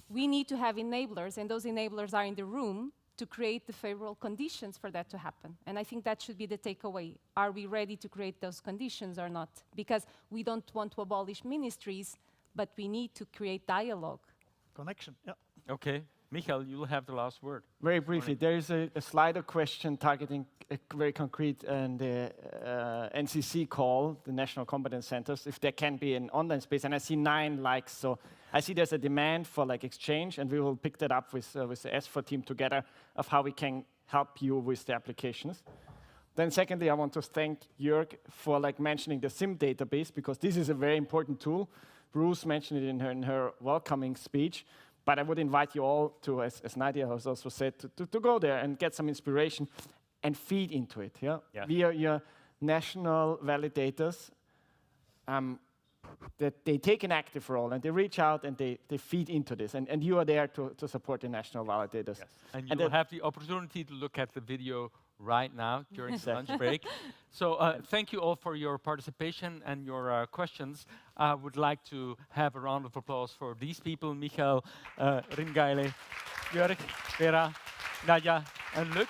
we need to have enablers, and those enablers are in the room to create the favorable conditions for that to happen. And I think that should be the takeaway. Are we ready to create those conditions or not? Because we don't want to abolish ministries, but we need to create dialogue. Connection, yeah. Okay, Michael, you'll have the last word. Very briefly, there is a Slido question targeting a very concrete and NCC call, the National Competence Centers, if there can be an online space. And I see 9 likes, so I see there's a demand for like exchange, and we will pick that up with the S4 team together of how we can help you with the applications. Then secondly, I want to thank Jörg for like mentioning the SIM database, because this is a very important tool. Bruce mentioned it in her welcoming speech. But I would invite you all to, as Nadia has also said, to go there and get some inspiration and feed into it. Yeah? Yeah. We are your national validators. That they take an active role and they reach out and they feed into this. And you are there to support the national validators. Yes. And you will have the opportunity to look at the video right now during the lunch break. So thank you all for your participation and your questions. I would like to have a round of applause for these people, Michael, Ringaile, Jörg, Vera, Nadia, and Luc.